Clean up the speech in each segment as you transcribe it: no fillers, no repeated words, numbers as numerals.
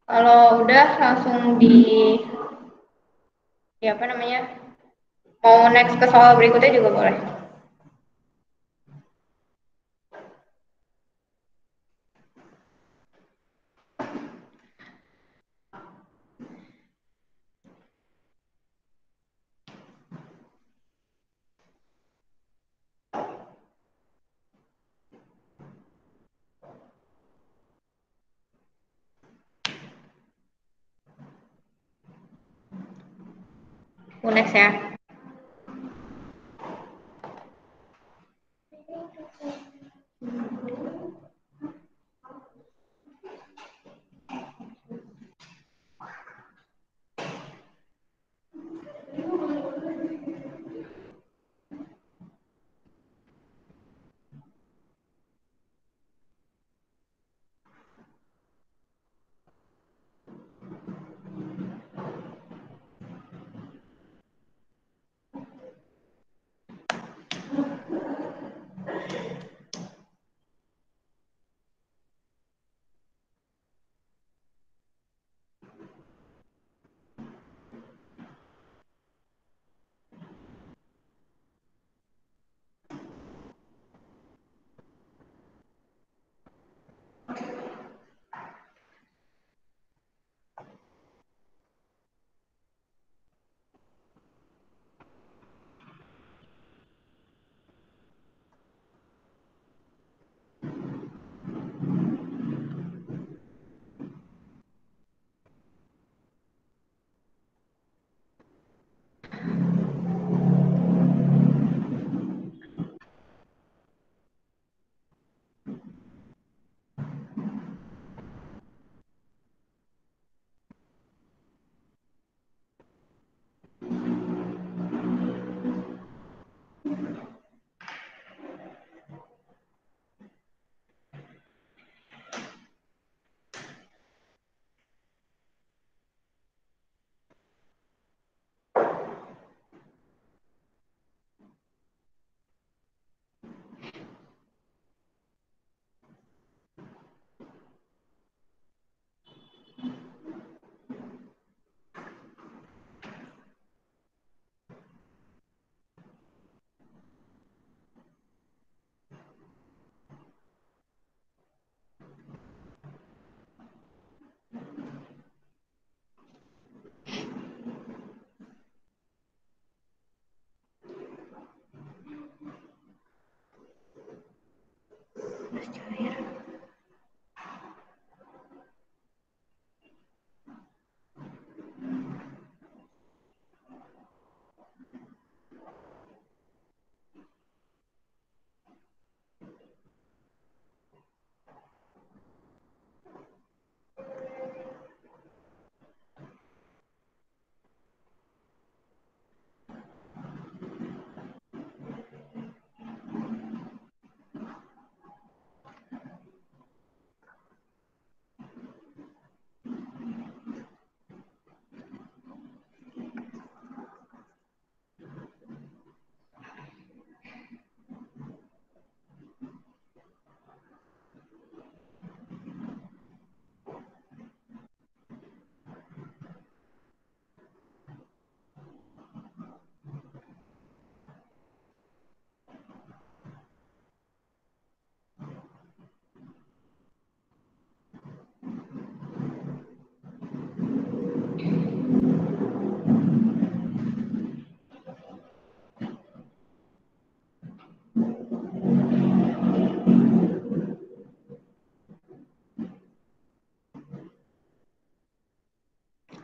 Kalau udah langsung di apa namanya? Mau next ke soal berikutnya juga boleh. Next ya.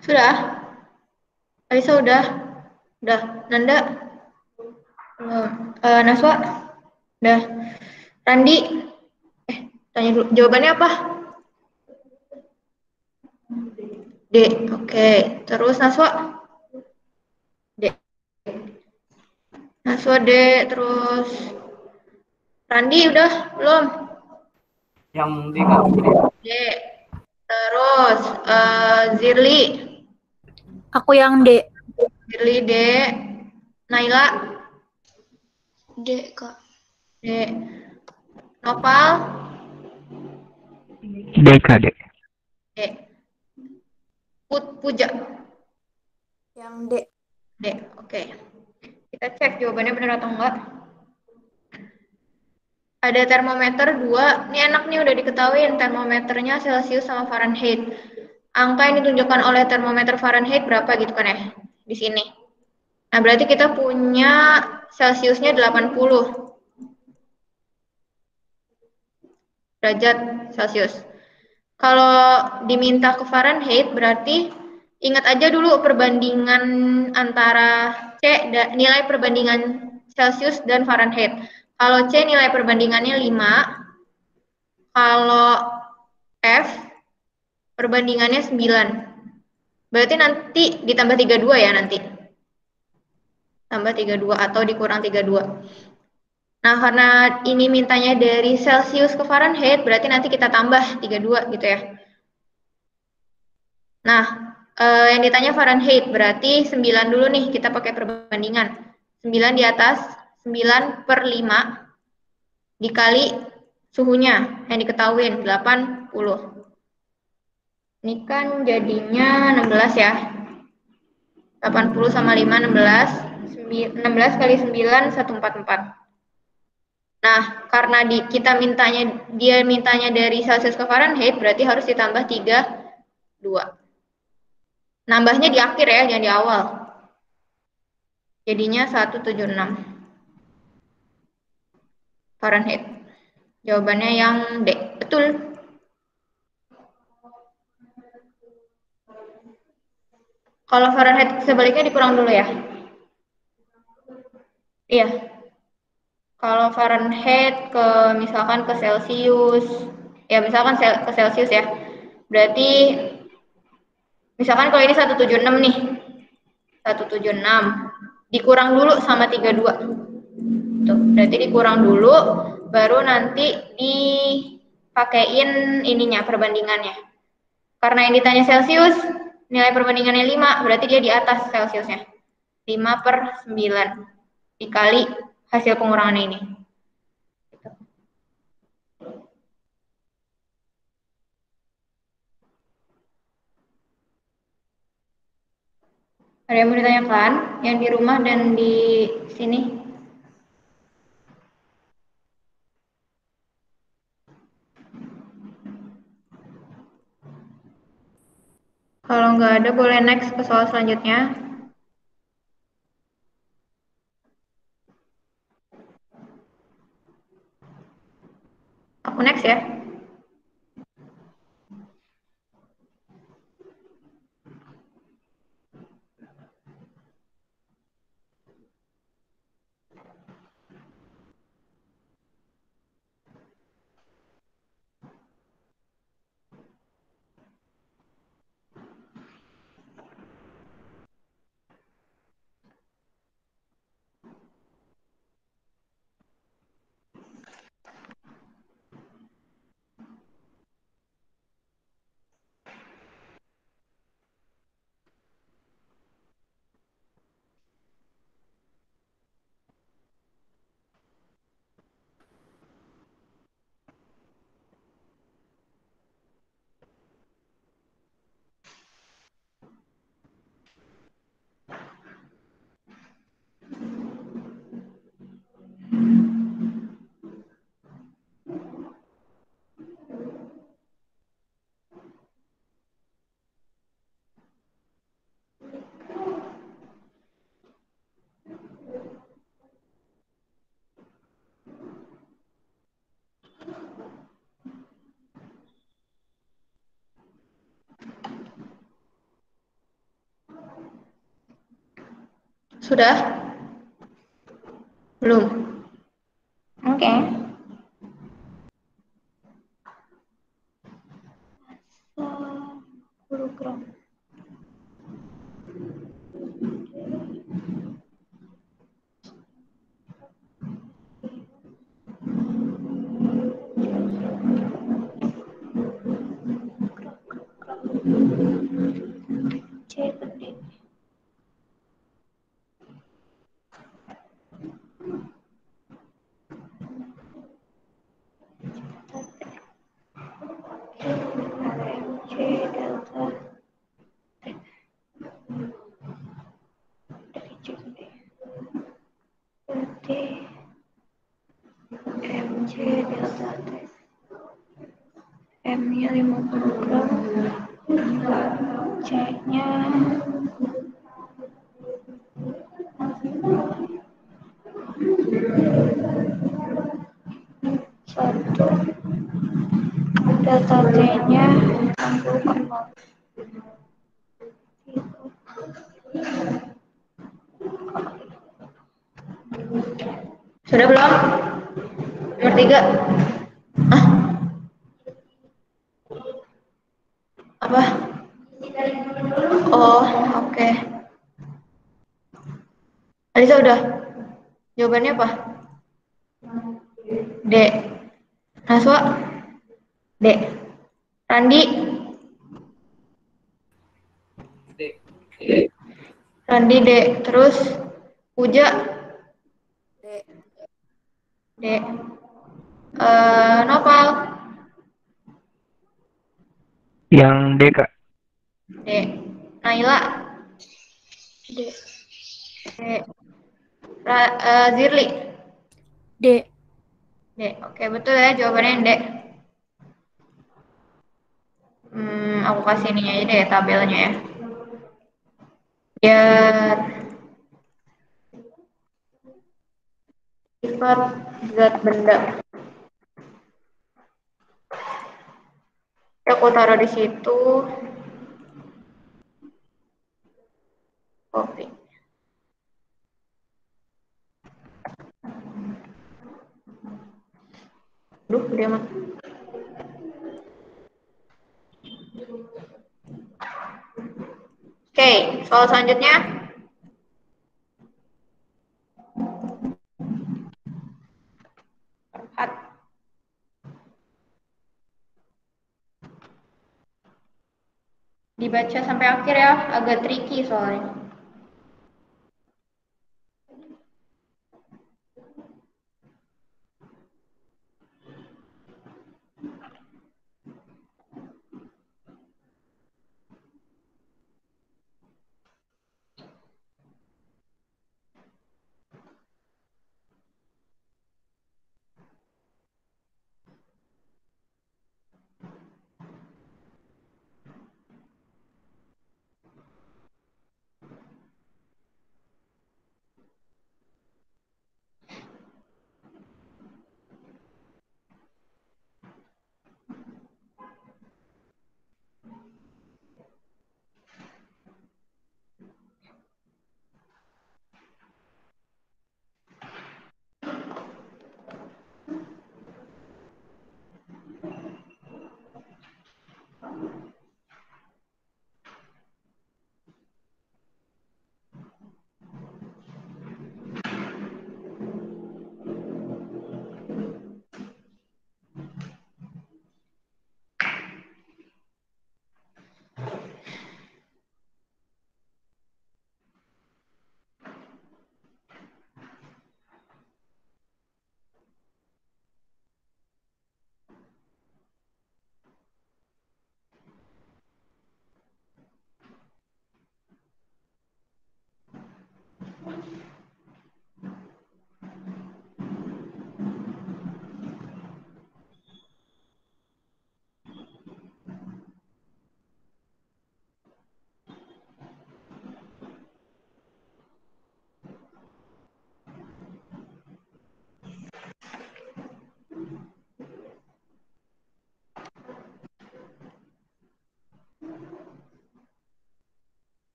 Sudah? Alisa udah? Udah. Nanda? Belum. Naswa? Udah. Randi? Tanya dulu. Jawabannya apa? D. Oke. Terus Naswa? D. Naswa D. Terus Randi udah? Belum? Yang D Kak. D. Terus Zirli? Aku yang D. Zirli D. Naila? D, Kak. D. Nopal? D Kak D. D. Puja. Yang D. D. Oke. Kita cek jawabannya benar atau enggak. Ada termometer 2. Ini enak nih udah diketahuin termometernya Celcius sama Fahrenheit. Angka yang ditunjukkan oleh termometer Fahrenheit berapa gitu kan ya di sini. Nah, berarti kita punya Celciusnya 80 derajat Celcius. Kalau diminta ke Fahrenheit berarti ingat aja dulu perbandingan antara nilai perbandingan Celcius dan Fahrenheit. Kalau C nilai perbandingannya 5, kalau F perbandingannya 9. Berarti nanti ditambah 32 ya nanti. Tambah 32 atau dikurang 32. Nah, karena ini mintanya dari Celcius ke Fahrenheit, berarti nanti kita tambah 32 gitu ya. Nah, yang ditanya Fahrenheit, berarti 9 dulu nih, kita pakai perbandingan. 9 di atas, 9 per 5, dikali suhunya, yang diketahuin, 80. Ini kan jadinya 16 ya. 80 sama 5, 16. 16 kali 9, 144. Nah, karena dia mintanya dari Celcius ke Fahrenheit, berarti harus ditambah 32. Nambahnya di akhir ya, jangan di awal. Jadinya 176 Fahrenheit. Jawabannya yang D. Betul. Kalau Fahrenheit sebaliknya dikurang dulu ya. Iya. Kalau Fahrenheit misalkan ke Celcius, ya misalkan ke Celcius ya. Berarti misalkan kalau ini 176 nih. 176 dikurang dulu sama 32. Tuh, berarti dikurang dulu baru nanti dipakein ininya perbandingannya. Karena yang ditanya Celcius, nilai perbandingannya 5, berarti dia di atas Celciusnya. 5 per 9 dikali hasil pengurangan ini. Ada yang mau ditanyakan? Yang di rumah dan di sini? Kalau nggak ada, boleh next ke soal selanjutnya. Aku next ya. Sudah? Belum? Oke. Hologram. C delta T. B-nya 50 gram, C-nya 1, delta T-nya 60,0. Sudah belum? Nomor 3. Ah, apa? Oh, oke. Alisa udah. Jawabannya apa? D. Naswa? D. Randi? D. Randi D. Terus Puja? D. D. Nopal? Yang D, Kak. D. Naila? D. D. Zirli? D. D. Oke, betul ya jawabannya yang D. Aku kasih ininya aja deh tabelnya ya. Biar sifat zat benda. Ya, aku taruh di situ. Kopi. Duh, dia mah. Oke, soal selanjutnya. Dibaca sampai akhir ya, agak tricky soalnya.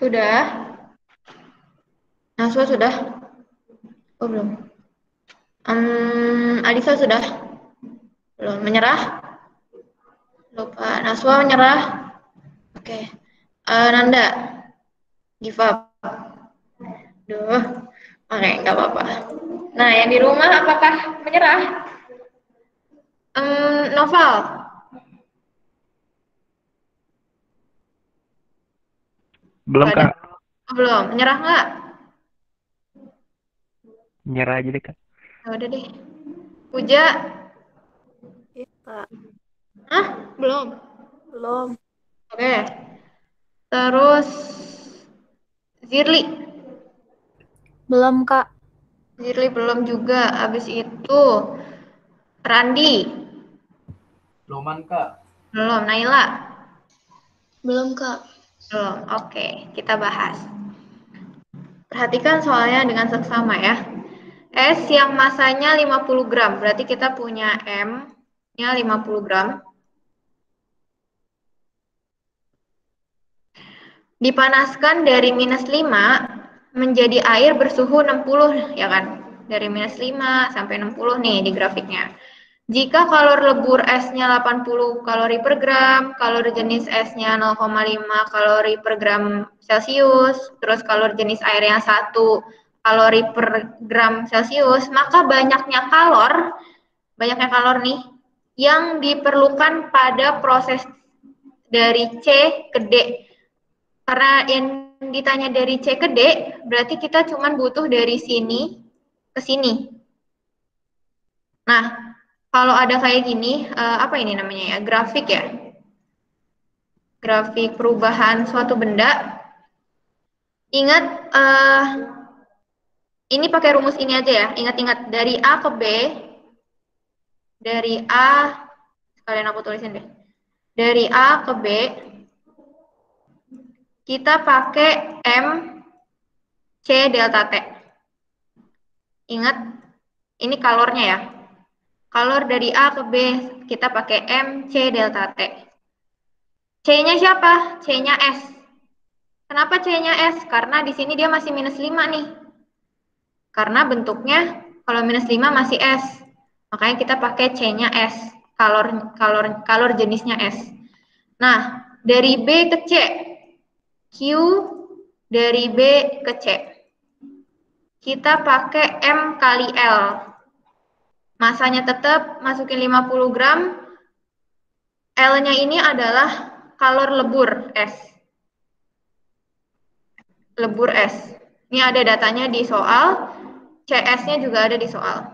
Sudah? Naswa sudah? Oh, belum. Alisa sudah? Belum. Menyerah? Lupa. Naswa menyerah? Oke. Nanda? Give up? Duh. Oke, nggak apa-apa. Nah, yang di rumah apakah menyerah? Novel? Belum, Nggak ada? Kak. Oh, belum. Menyerah nggak? Nyerah aja deh, Kak. Ya udah deh. Puja? Iya, Kak. Hah? Belum? Belum. Oke. Terus Zirli? Belum, Kak. Zirli belum juga. Habis itu Randi? Beluman Kak. Belum. Naila? Belum, Kak. Belum. Oke, kita bahas. Perhatikan soalnya dengan seksama ya. S yang masanya 50 gram, berarti kita punya M-nya 50 gram. Dipanaskan dari minus 5 menjadi air bersuhu 60, ya kan? Dari minus 5 sampai 60 nih di grafiknya. Jika kalor lebur S-nya 80 kalori per gram, kalor jenis S-nya 0,5 kalori per gram Celcius, terus kalor jenis airnya 1 kalori per gram Celcius, maka banyaknya kalor nih yang diperlukan pada proses dari C ke D. Karena yang ditanya dari C ke D, berarti kita cuma butuh dari sini ke sini. Nah, kalau ada kayak gini, apa ini namanya ya? Grafik ya. Grafik perubahan suatu benda. Ingat, ini pakai rumus ini aja ya. Ingat-ingat, dari A ke B, dari A, sekalian aku tulisin deh. Dari A ke B, kita pakai M C delta T. Ingat, ini kalornya ya. Kalor dari A ke B, kita pakai M C delta T. C-nya siapa? C-nya S. Kenapa C-nya S? Karena di sini dia masih minus 5 nih. Karena bentuknya kalau minus 5 masih S. Makanya kita pakai C-nya S. Kalor jenisnya S. Nah, dari B ke C. Q dari B ke C. Kita pakai M kali L. Masanya tetap masukin 50 gram. L-nya ini adalah kalor lebur S. Lebur S. Ini ada datanya di soal. CS-nya juga ada di soal.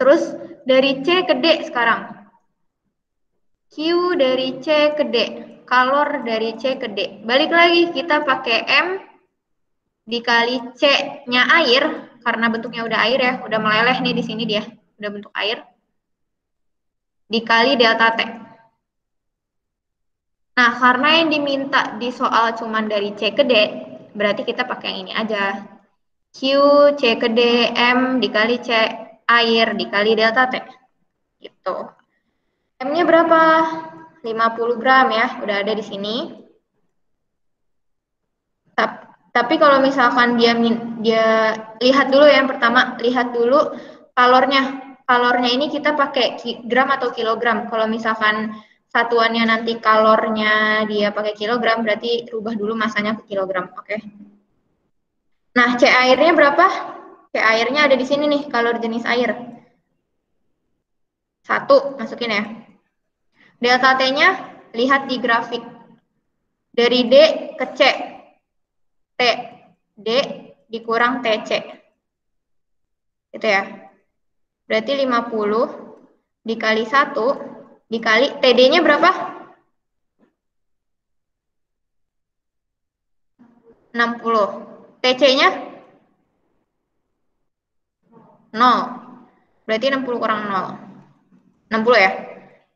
Terus dari C ke D sekarang. Q dari C ke D. Kalor dari C ke D. Balik lagi kita pakai M dikali C-nya air. Karena bentuknya udah air ya. Udah meleleh nih di sini dia. Udah bentuk air. Dikali delta T. Nah, karena yang diminta di soal cuman dari C ke D, berarti kita pakai yang ini aja. Q, C ke D, M dikali C air dikali delta T. Gitu. M-nya berapa? 50 gram ya, udah ada di sini. Tapi kalau misalkan dia lihat dulu ya yang pertama, lihat dulu kalornya. Kalornya ini kita pakai gram atau kilogram. Kalau misalkan satuannya nanti kalornya dia pakai kilogram, berarti rubah dulu masanya ke kilogram, oke? Nah, C airnya berapa? C airnya ada di sini nih, kalor jenis air. 1, masukin ya. Delta T-nya lihat di grafik. Dari D ke C. T, D dikurang TC. Gitu ya. Berarti 50 dikali 1 dikali TD-nya berapa? 60. TC-nya 0. Berarti 60 kurang 0. 60 ya.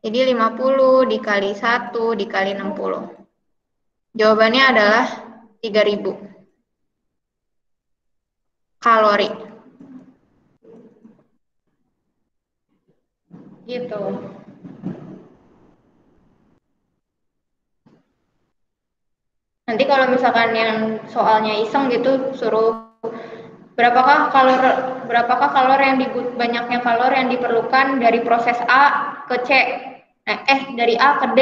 Jadi 50 dikali 1 dikali 60. Jawabannya adalah 3000 kalori. Gitu. Nanti kalau misalkan yang soalnya iseng gitu, suruh berapakah kalor yang banyaknya kalor yang diperlukan dari proses A ke C. Dari A ke D.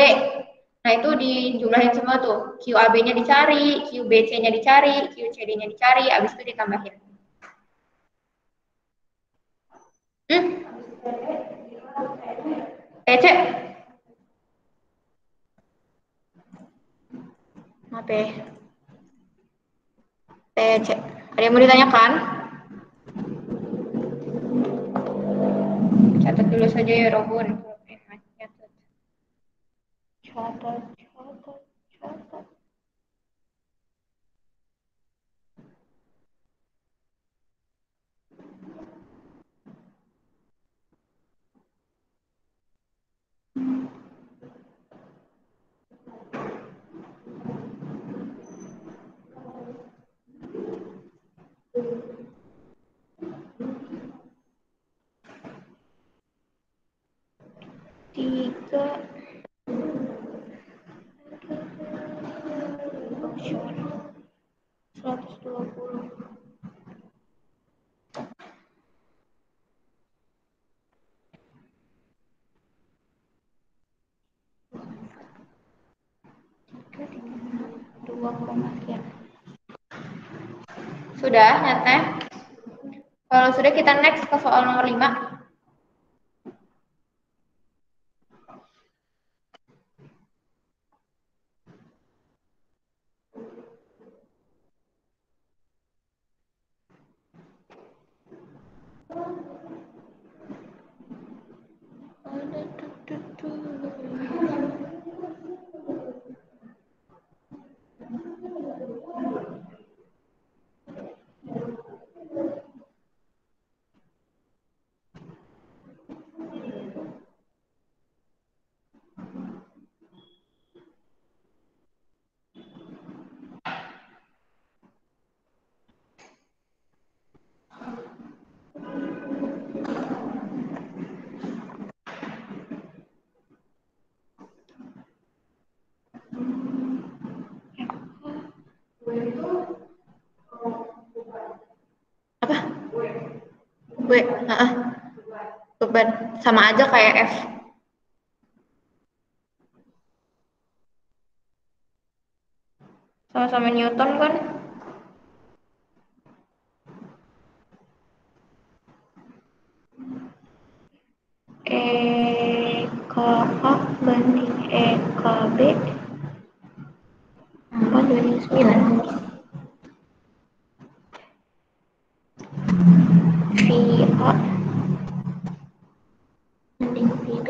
Nah, itu dijumlahin semua tuh. QAB-nya dicari, QBC-nya dicari, QCD-nya dicari, habis itu ditambahin. TC. Maaf ya. TC. Ada yang mau ditanyakan? Catat dulu saja ya, Robun. Catat. Tiga. 120. Dua koma sekian. Sudah, nyata. Kalau sudah, kita next ke soal nomor 5. Apa? W. Beban. Sama aja kayak F. Sama-sama Newton kan? EKA banding EKB 4/9. VA banding VB.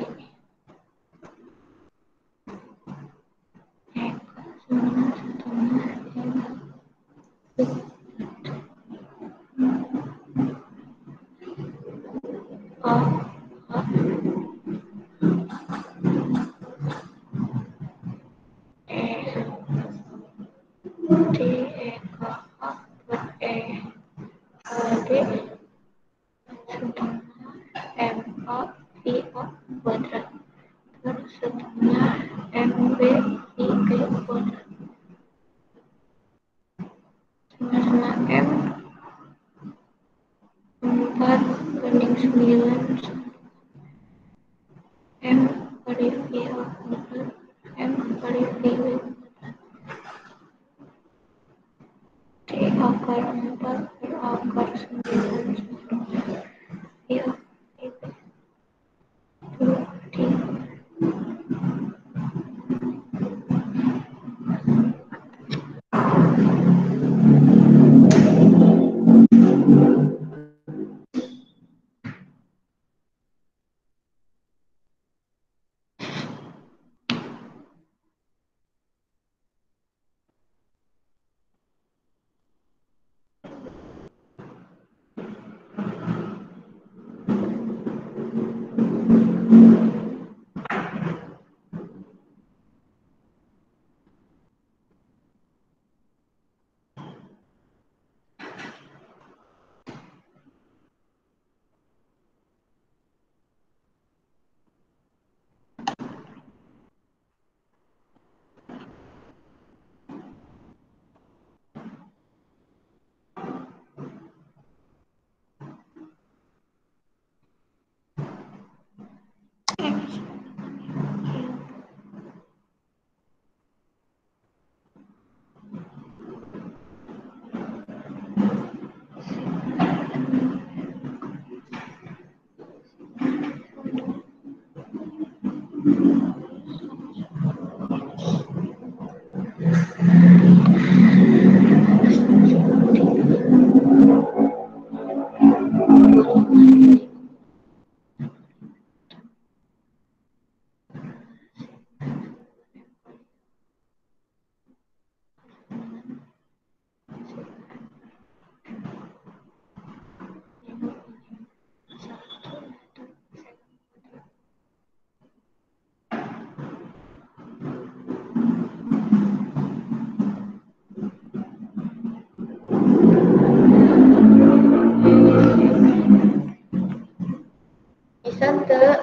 Bisa tuh.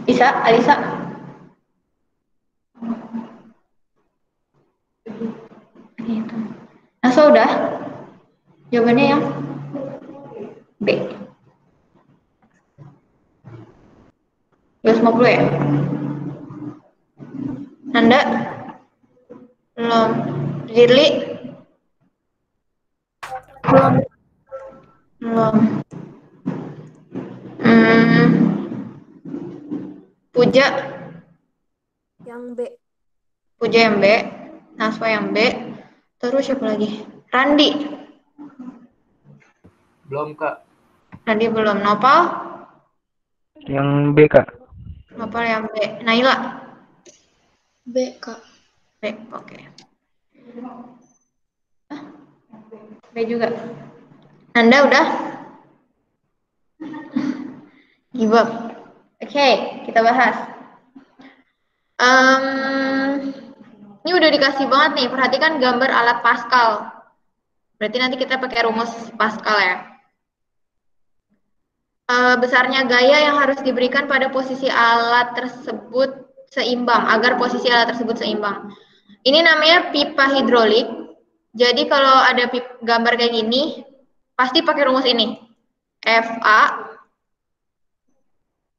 Bisa, Alisa? Gitu. Naswa udah? Jawabannya yang B. 250 ya? Nanda? Belum. Zirli? Belum. Belum. Puja? Yang B. Puja yang B. Naswa yang B. Terus siapa lagi? Randi? Belum, Kak. Randi belum. Nopal? Yang B, Kak. Nopal yang B. Naila? B, Kak. B, oke. B juga. Nanda udah? Give up. Oke, kita bahas. Ini udah dikasih banget nih, perhatikan gambar alat Pascal. Berarti nanti kita pakai rumus Pascal ya. Besarnya gaya yang harus diberikan pada posisi alat tersebut seimbang, agar posisi alat tersebut seimbang. Ini namanya pipa hidrolik. Jadi kalau ada gambar kayak gini, pasti pakai rumus ini. FA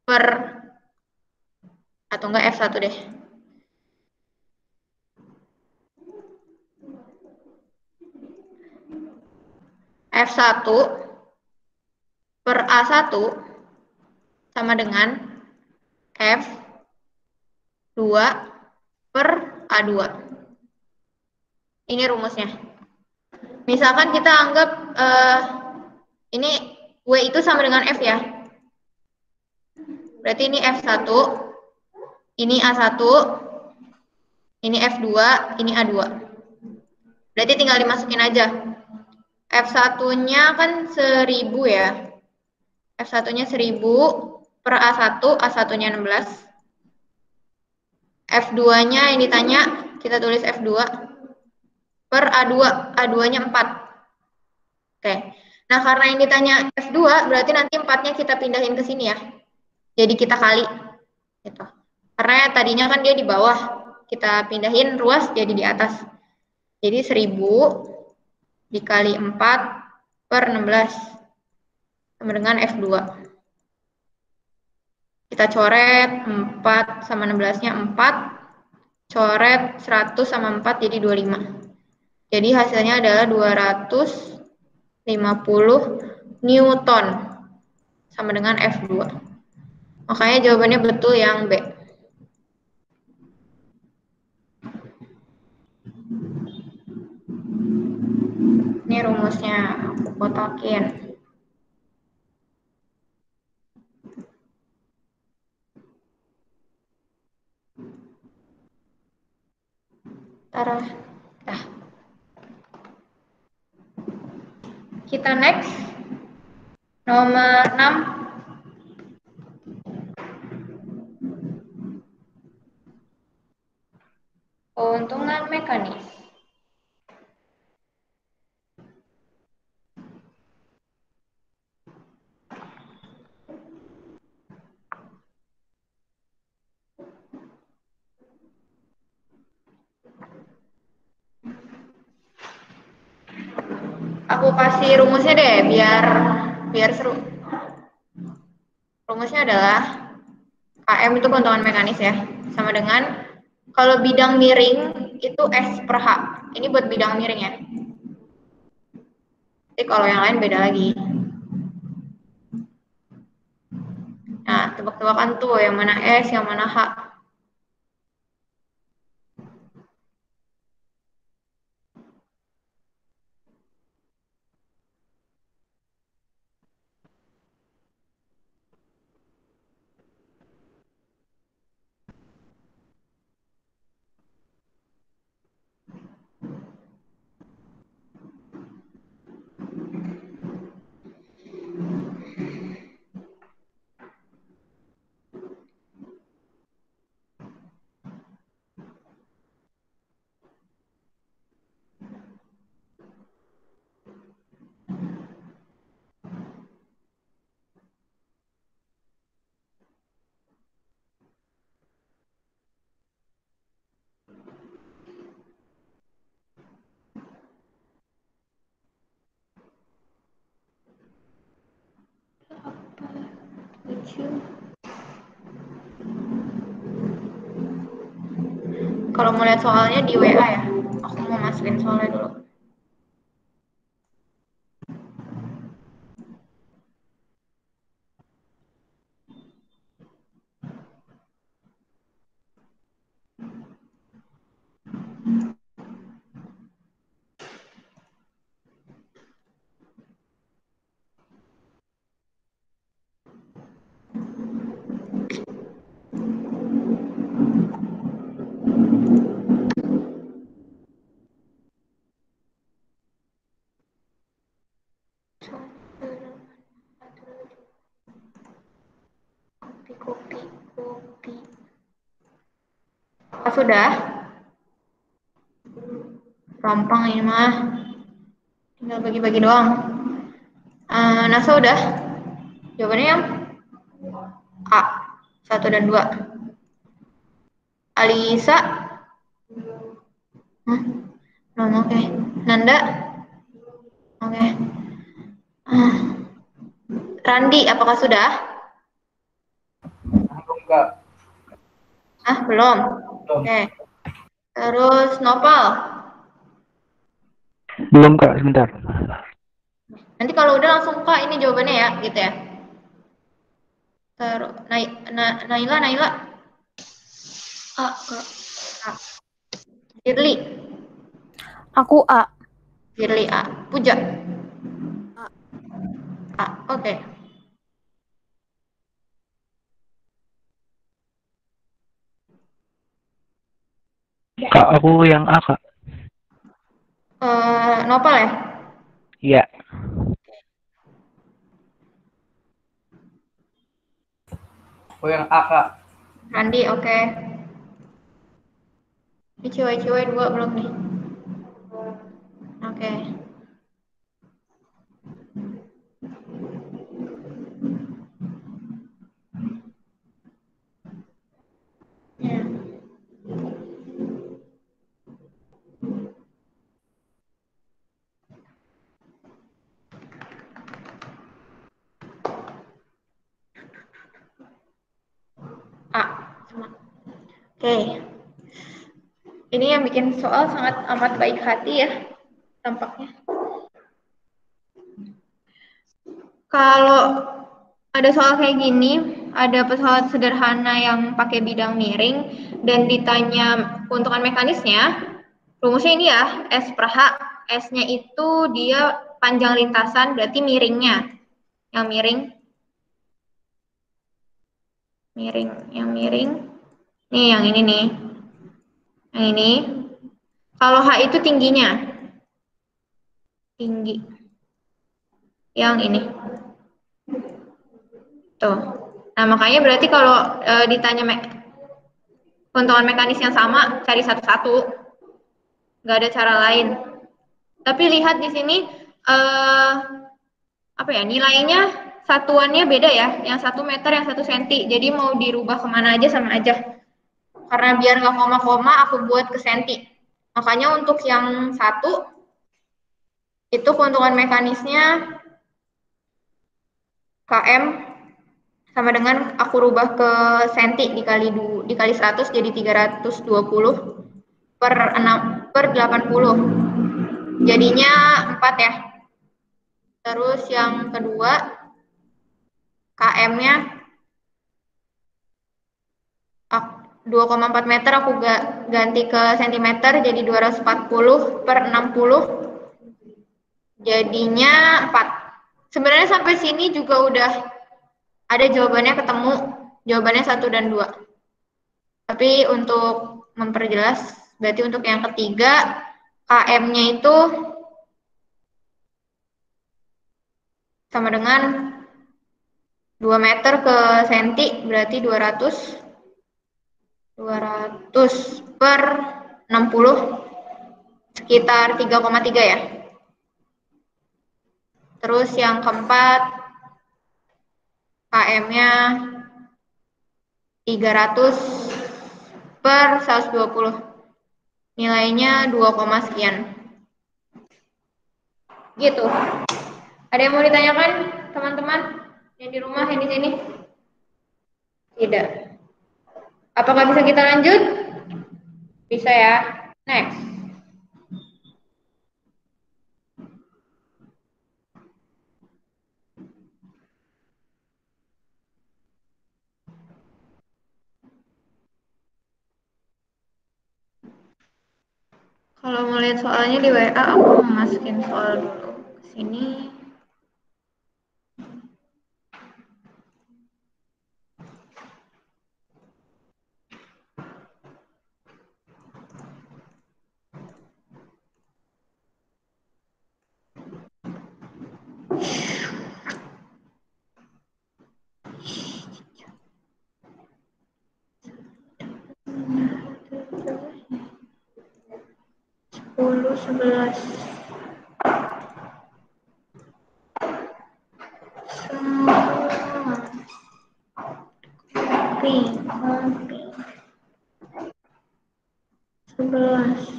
per, atau enggak F1 deh. F1 per A1 sama dengan F2 per A2. Ini rumusnya. Misalkan kita anggap ini W itu sama dengan F ya. Berarti ini F1, ini A1, ini F2, ini A2. Berarti tinggal dimasukin aja. F1-nya kan 1000 ya. F1-nya 1000 per A1, A1-nya 16. F2-nya yang ditanya, kita tulis F2 per A2, A2-nya 4. Oke. Nah, karena yang ditanya F2, berarti nanti 4-nya kita pindahin ke sini ya. Jadi kita kali. Gitu. Karena tadinya kan dia di bawah. Kita pindahin ruas jadi di atas. Jadi 1000 dikali 4 per 16 sama dengan F2. Kita coret 4 sama 16-nya 4. Coret 100 sama 4 jadi 25. Jadi hasilnya adalah 250 Newton sama dengan F2. Makanya jawabannya betul yang B. Ini rumusnya, aku kotakin. Taruh. Nah. Kita next. Nomor 6. Keuntungan mekanis. Aku kasih rumusnya deh biar seru. Rumusnya adalah KM itu keuntungan mekanis ya, sama dengan kalau bidang miring itu S per H. Ini buat bidang miring ya. Jadi kalau yang lain beda lagi. Nah, tebak-tebakan tuh yang mana S, yang mana H. Kalau mau lihat soalnya di WA ya. Aku mau masukin soalnya dulu. Kopi. Oh, sudah? Gampang ini mah. Tinggal bagi-bagi doang. Nasa udah? Jawabannya yang A. 1 dan 2. Alisa? Belum, oke. Nanda? Oke. Randi, apakah sudah? Belum, Kak. Belum. Oke. Terus Nopal? Belum Kak, sebentar. Nanti kalau udah langsung Kak ini jawabannya ya, gitu ya. Terus Naila? A, Kak. A. Firly? Aku A. Firly A. Puja? A. A. Oke. Kak, aku yang A Kak. Nopal ya? Iya. Oh, yang A, Kak. Randi, oke. Ini cewek-cewek 2 belum nih? Oke. Ya. A. Oke. Ini yang bikin soal sangat amat baik hati ya, tampaknya. Kalau ada soal kayak gini, ada pesawat sederhana yang pakai bidang miring, dan ditanya keuntungan mekanisnya, rumusnya ini ya, S per H. S-nya itu dia panjang lintasan, berarti miringnya. Yang miring. Yang miring. Nih, yang ini nih. Yang ini. Kalau H itu tingginya. Tinggi. yang ini. Tuh. Nah, makanya berarti kalau ditanya keuntungan mekanis yang sama, cari satu-satu. Nggak ada cara lain. Tapi lihat di sini apa ya, nilainya satuannya beda ya, yang 1 meter, yang 1 senti. Jadi mau dirubah kemana aja sama aja. Karena biar nggak koma-koma, aku buat ke senti. Makanya untuk yang 1, itu keuntungan mekanisnya km sama dengan aku rubah ke senti dikali 100 jadi 320 per 80. Jadinya 4 ya. Terus yang kedua km-nya 2,4 meter aku ganti ke sentimeter jadi 240 per 60 jadinya 4. Sebenarnya sampai sini juga udah ada jawabannya ketemu, jawabannya 1 dan 2. Tapi untuk memperjelas, berarti untuk yang ketiga km-nya itu sama dengan 2 meter ke senti, berarti 200 per 60 sekitar 3,3 ya. Terus yang keempat km-nya 300 per 120. Nilainya 2, sekian. Gitu. Ada yang mau ditanyakan teman-teman yang di rumah, yang di sini? Tidak. Apakah bisa kita lanjut? Bisa ya. Next. Kalau mau lihat soalnya di WA, aku mau masukin soal dulu ke sini. Sepuluh, 11. Semua. Kopi. 11.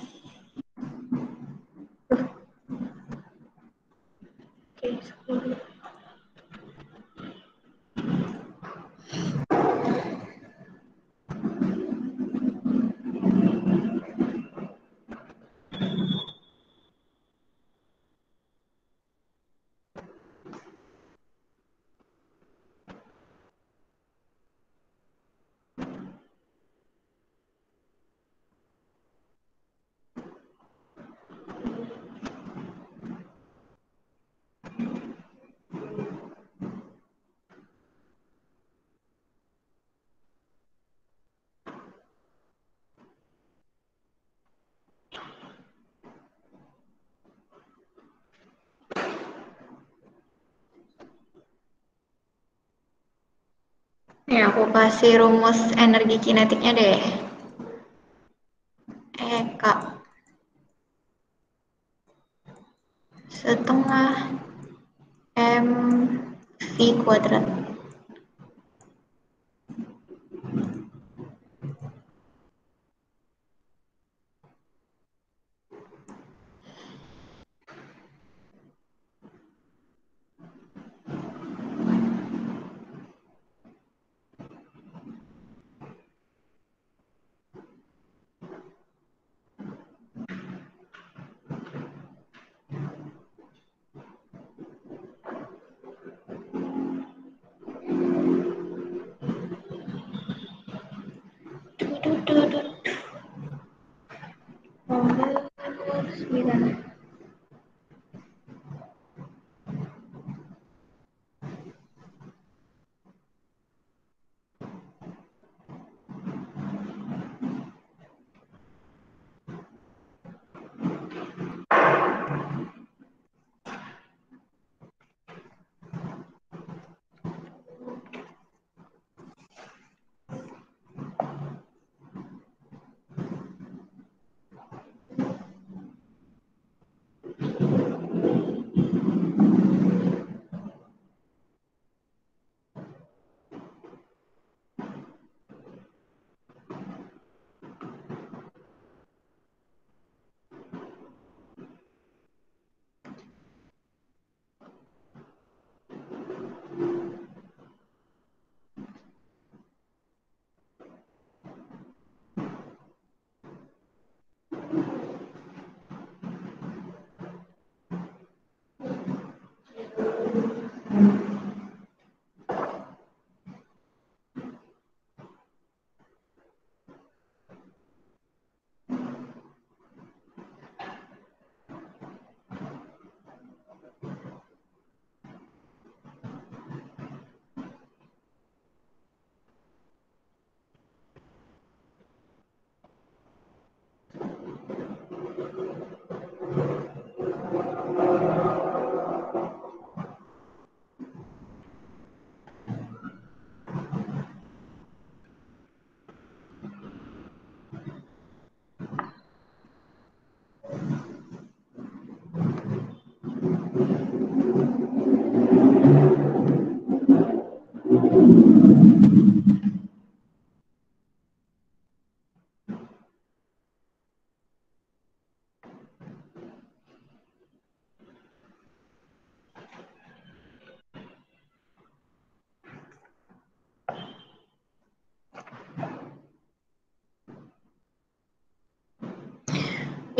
Oke, 10. Nih aku kasih rumus energi kinetiknya deh. K setengah mv kuadrat. Nomor 9.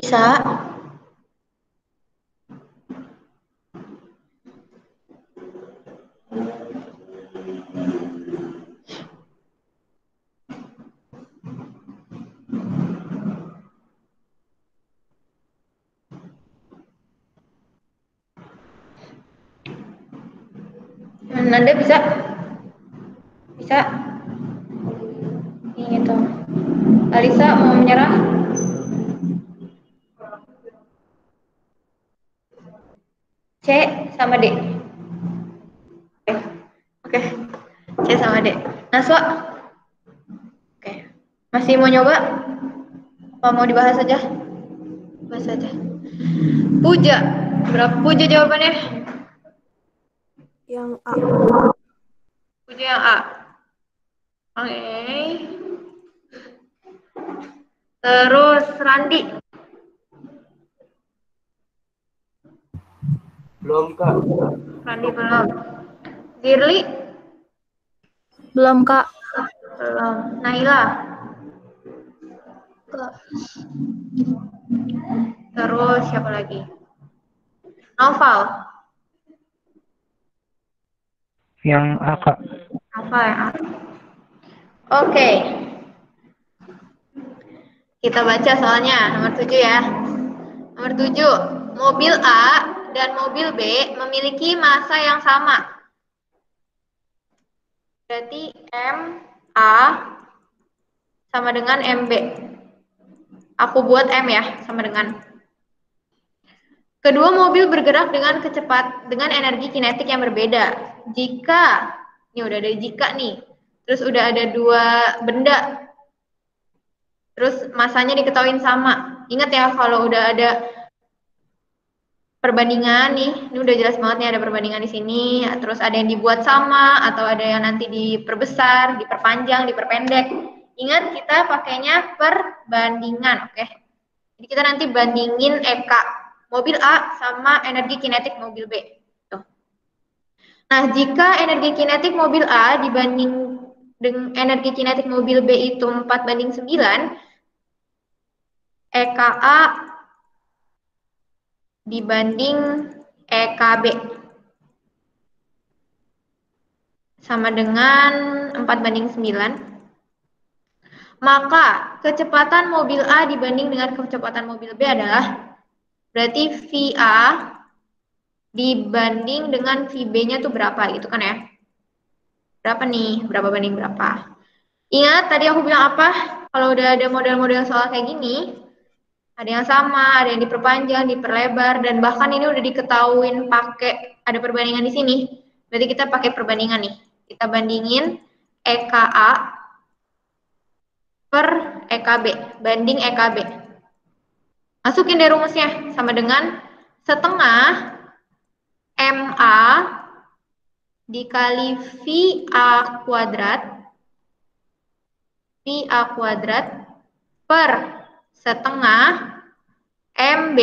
Bisa? Nanda bisa? Bisa? Ini gitu. Alisa mau menyerah? C sama D. Oke. C sama D. Naswa? Oke. Masih mau nyoba? Apa mau dibahas saja? Bahas saja. Puja. Berapa Puja jawabannya? Yang A. Puja yang A. Oke. Terus Randi. Belum, Kak. Randi belum. Girly? Belum, Kak. Belum. Naila? Kak. Terus siapa lagi? Noval? Yang A, Kak. Noval yang A. Oke. Kita baca soalnya nomor 7 ya. Nomor 7, mobil A dan mobil B memiliki massa yang sama. Berarti MA sama dengan MB. Aku buat M ya, sama dengan. Kedua mobil bergerak dengan energi kinetik yang berbeda. Jika, ini udah ada jika nih, terus udah ada dua benda, terus massanya diketahui sama. Ingat ya, kalau udah ada perbandingan nih, ini udah jelas banget nih ada perbandingan di sini, terus ada yang dibuat sama, atau ada yang nanti diperbesar, diperpanjang, diperpendek. Ingat kita pakainya perbandingan, oke? Jadi kita nanti bandingin EK mobil A sama energi kinetik mobil B. Tuh. Nah, jika energi kinetik mobil A dibanding dengan energi kinetik mobil B itu 4:9, EKA dibanding EKB sama dengan 4:9. Maka kecepatan mobil A dibanding dengan kecepatan mobil B adalah berarti VA dibanding dengan VB-nya tuh berapa gitu kan ya? Berapa nih? Berapa banding berapa? Ingat tadi aku bilang apa? Kalau udah ada model-model soal kayak gini, ada yang sama, ada yang diperpanjang, diperlebar, dan bahkan ini udah diketahuin pakai ada perbandingan di sini. Berarti kita pakai perbandingan nih. Kita bandingin EKA per EKB, banding EKB. Masukin deh rumusnya, sama dengan setengah MA dikali VA kuadrat per setengah MB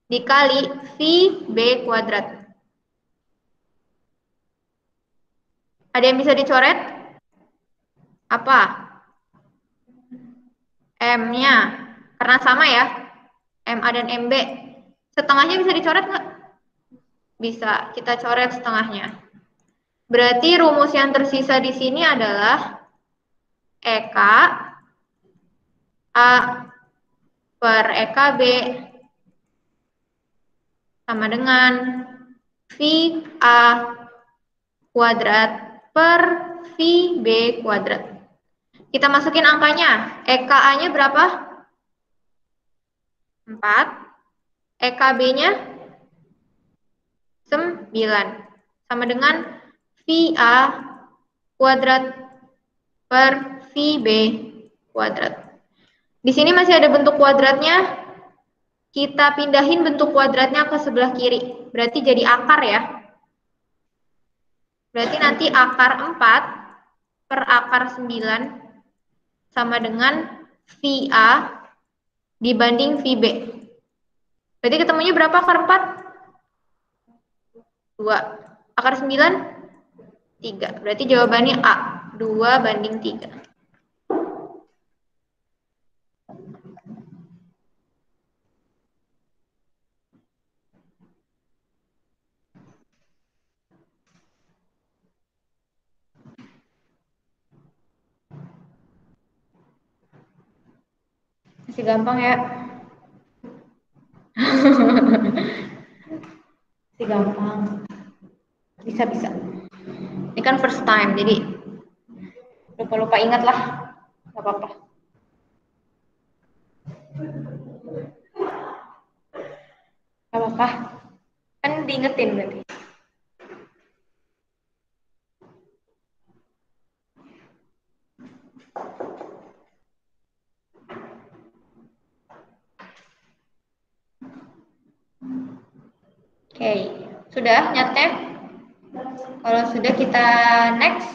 dikali VB kuadrat. Ada yang bisa dicoret? Apa? M-nya, karena sama ya, MA dan MB. Setengahnya bisa dicoret nggak? Bisa, kita coret setengahnya. Berarti rumus yang tersisa di sini adalah EK A per EKB sama dengan VA kuadrat per VB kuadrat. Kita masukin angkanya. EKA-nya berapa? 4. EKB-nya 9. Sama dengan VA kuadrat per VB kuadrat. Di sini masih ada bentuk kuadratnya. Kita pindahin bentuk kuadratnya ke sebelah kiri. Berarti jadi akar ya. Berarti nanti akar 4 per akar 9 sama dengan VA dibanding VB. Berarti ketemunya berapa akar 4? 2. Akar 9? 3. Berarti jawabannya A. 2 banding 3. Masih gampang ya? Masih gampang. Bisa. Ini kan first time, jadi lupa-lupa ingat lah. Gak apa-apa. Gak apa-apa. Kan diingetin berarti. Oke, sudah nyatnya? Kalau sudah kita next.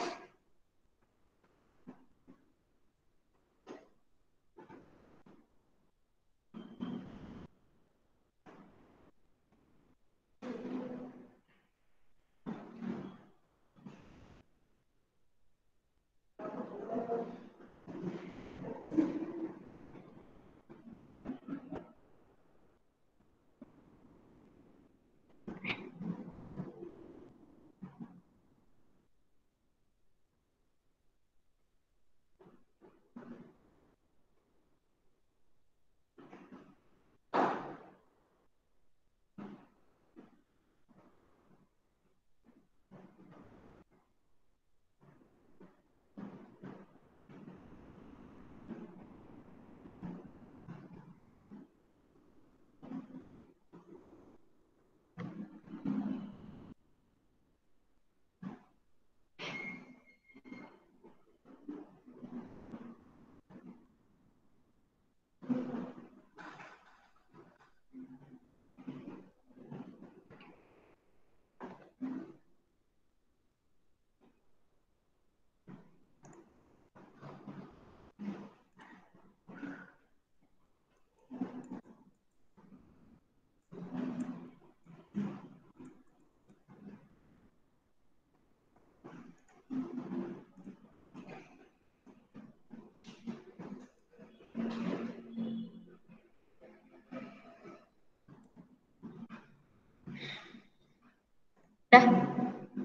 Dah,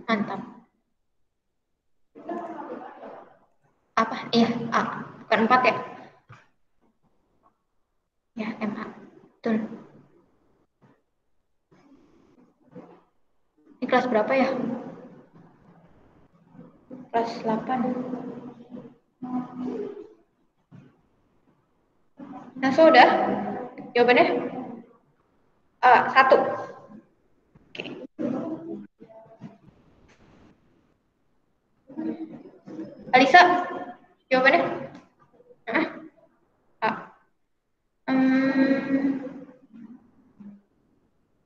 mantap. Apa? Iya, A. Bukan 4 ya? Ya, MA. Betul. Ini kelas berapa ya? Kelas 8. Nah, sudah. Jawabannya? A, 1. Oke. Alisa, jawabannya? A.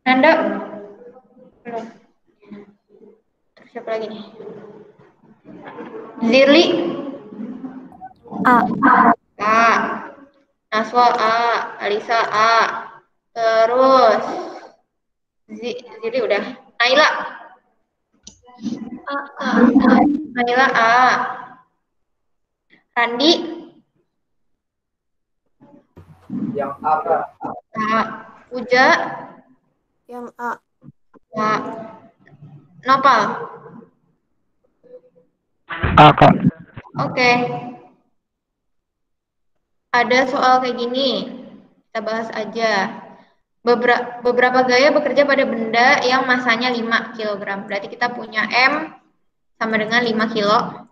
Nanda? Belum. Terus siapa lagi nih? Zirli? A. A. Naswa A. Alisa A. Terus Zirli udah. Naila? A. Naila A. Randi? Yang A, Kak. A. Puja? Yang A. A. Nopal? A, Kak. Oke. Ada soal kayak gini. Kita bahas aja. Beberapa gaya bekerja pada benda yang masanya 5 kg. Berarti kita punya M sama dengan 5 kilo.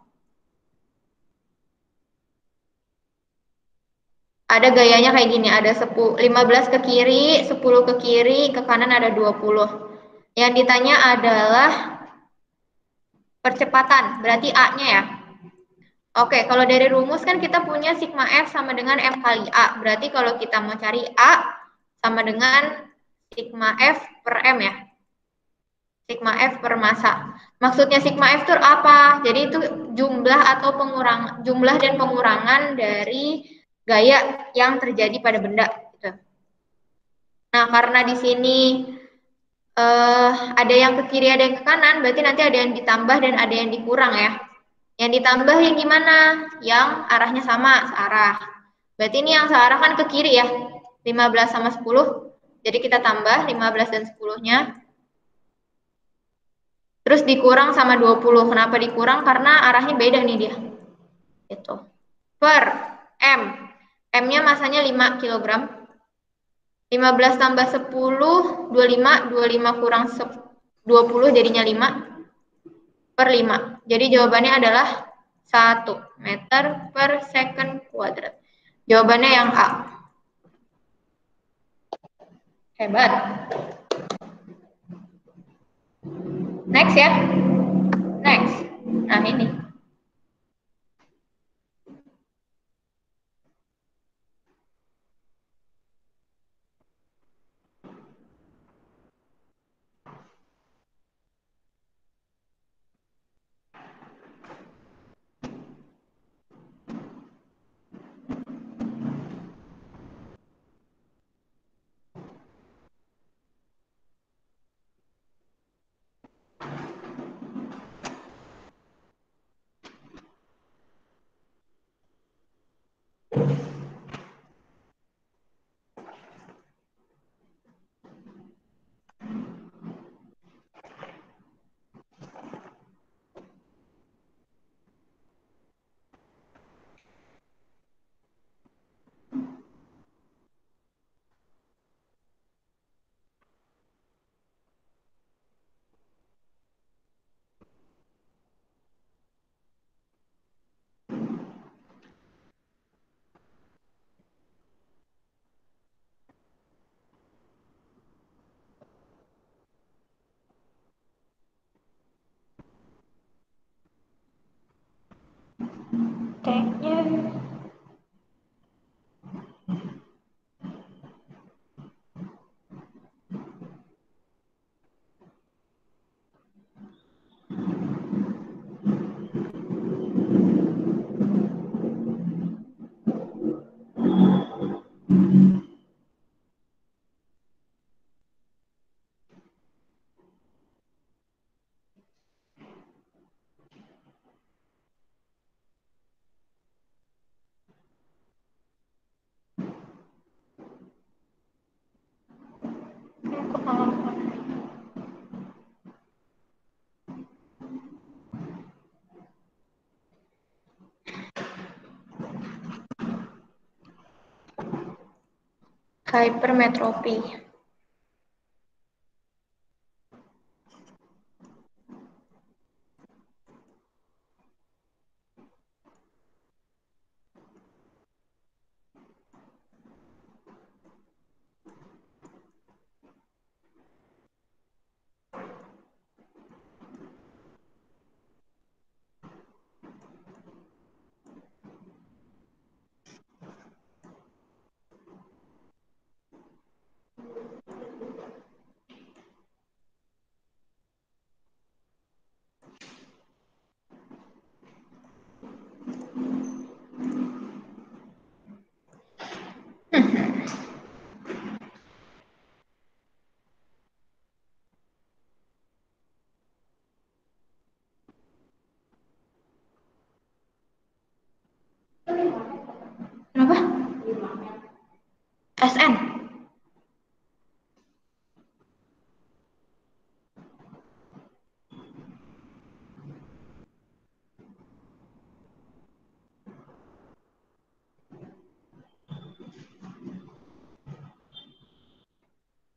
Ada gayanya kayak gini, ada 15 ke kiri, 10 ke kiri, ke kanan ada 20. Yang ditanya adalah percepatan, berarti A-nya ya. Oke, kalau dari rumus kan kita punya sigma F sama dengan M kali A. Berarti kalau kita mau cari A sama dengan sigma F per M ya. Sigma F per massa. Maksudnya sigma F itu apa? Jadi itu jumlah atau jumlah dan pengurangan dari gaya yang terjadi pada benda. Gitu. Nah, karena di sini ada yang ke kiri, ada yang ke kanan, berarti nanti ada yang ditambah dan ada yang dikurang ya. Yang ditambah yang gimana? Yang arahnya sama, searah. Berarti ini yang searah kan ke kiri ya, 15 sama 10. Jadi kita tambah 15 dan 10-nya. Terus dikurang sama 20. Kenapa dikurang? Karena arahnya beda nih dia. Gitu. Per M. M-nya masanya 5 kg. 15 tambah 10, 25. 25 kurang 20 jadinya 5 per 5. Jadi jawabannya adalah 1 meter per second kuadrat. Jawabannya yang A. Hebat. Next ya. Next. Nah ini. T-nya hypermetropy. Kenapa? SN.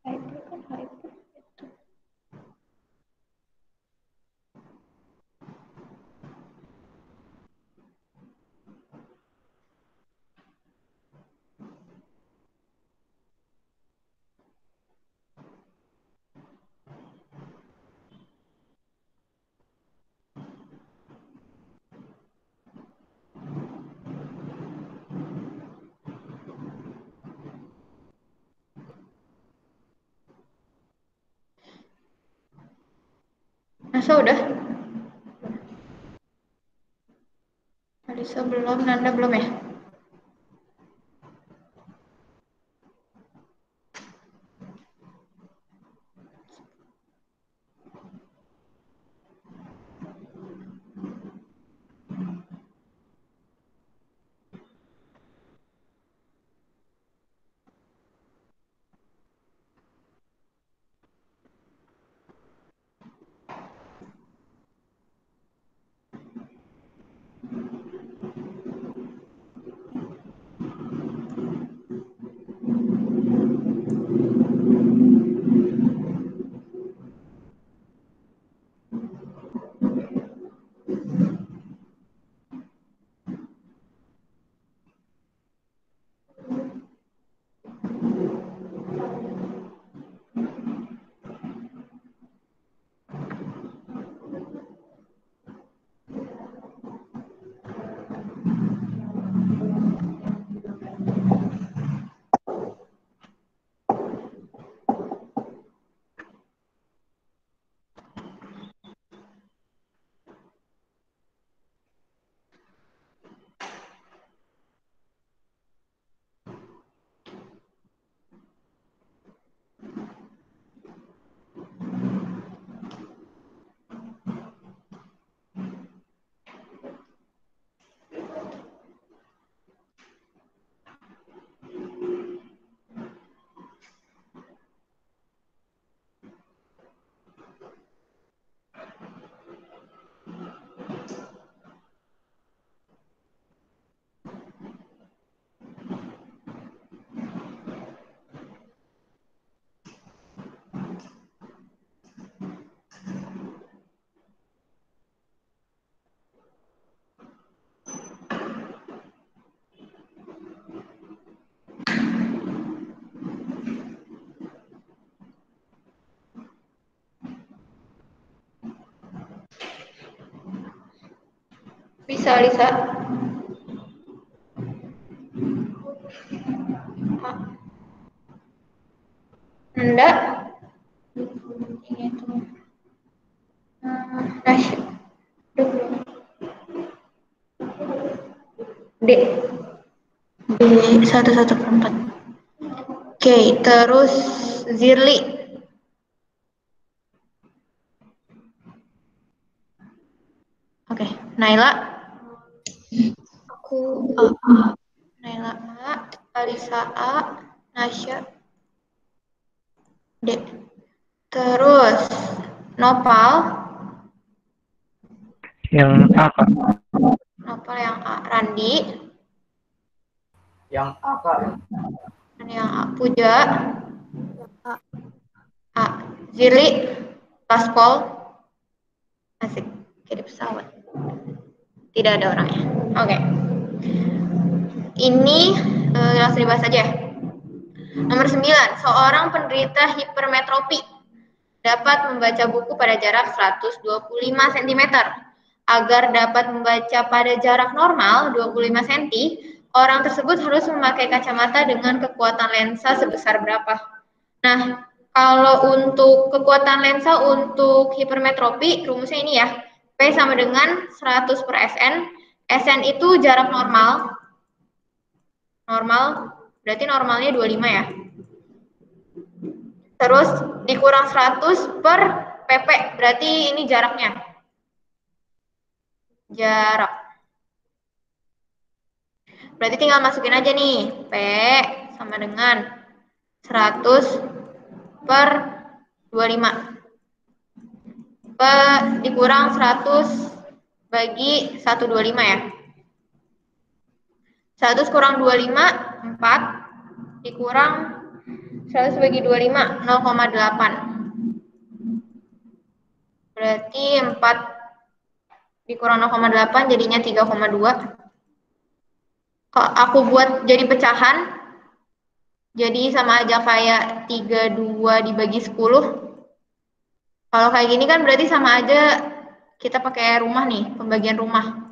Hyper kan hyper. Masa udah? Alisa belum, Nanda belum ya? Bisa, Alisa. Nanda? Ini tuh. D. D 1/4. Oke, terus Zirli. Oke, Naila. Aku A. Naila A, Alisa A, Nasya D. Terus Nopal. Yang A, Kak. Nopal yang A. Randi. Yang A, Kak. Dan yang A. Puja. Yang A. A. Zirli. Paspol. Asik, kayak di pesawat. Tidak ada orangnya. Oke. Ini langsung dibahas aja ya. Nomor 9, seorang penderita hipermetropi dapat membaca buku pada jarak 125 cm. Agar dapat membaca pada jarak normal 25 cm, orang tersebut harus memakai kacamata dengan kekuatan lensa sebesar berapa? Nah, kalau untuk kekuatan lensa untuk hipermetropi, rumusnya ini ya. P sama dengan 100 per SN. SN itu jarak normal. Normal, berarti normalnya 25 ya. Terus dikurang 100 per PP, berarti ini jaraknya. Jarak. Berarti tinggal masukin aja nih. P sama dengan 100 per 25. P dikurang 100 bagi 125 ya. 100 kurang 25, 4. Dikurang 100 bagi 25, 0,8. Berarti 4 dikurang 0,8 jadinya 3,2. Kalau aku buat jadi pecahan, jadi sama aja kayak 32 dibagi 10. Kalau kayak gini kan berarti sama aja kita pakai rumah nih, pembagian rumah.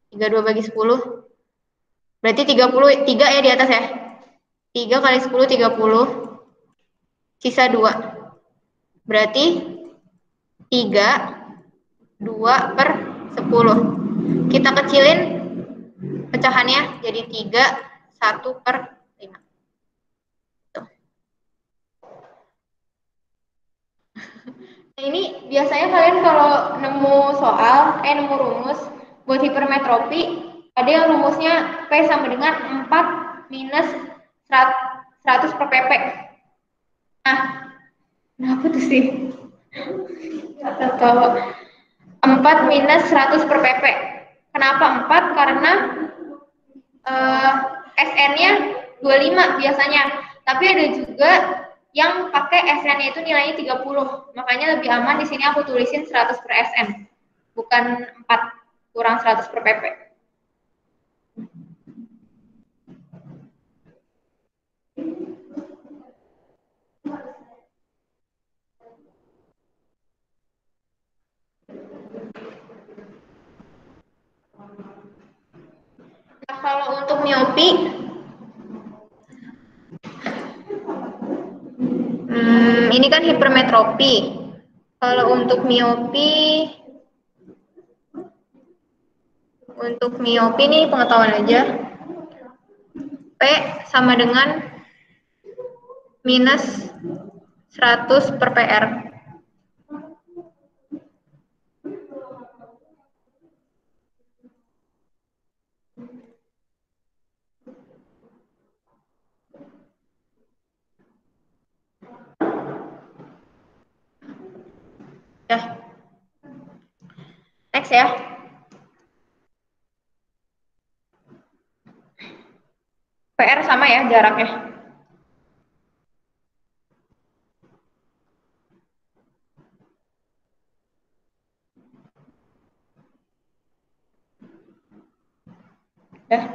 32 bagi 10. Berarti 33 ya di atas ya. 3 kali 10, 30. Sisa 2. Berarti 3 2/10. Kita kecilin pecahannya jadi 3, 1/5. Tuh. Nah, ini biasanya kalian kalau nemu nemu rumus buat hipermetropi, ada yang rumusnya P sama dengan 4 minus 100 per pp. Nah, kenapa tuh sih? Atau 4 minus 100 per pp. Kenapa 4? Karena SN-nya 25 biasanya. Tapi ada juga yang pakai SN-nya itu nilainya 30. Makanya lebih aman di sini aku tulisin 100 per SN. Bukan 4 kurang 100 per pp. Nah, kalau untuk miopi, ini kan hipermetropi. Kalau untuk miopi nih pengetahuan aja. P sama dengan minus 100 per PR. Ya. Next ya. PR sama ya jaraknya. Ya.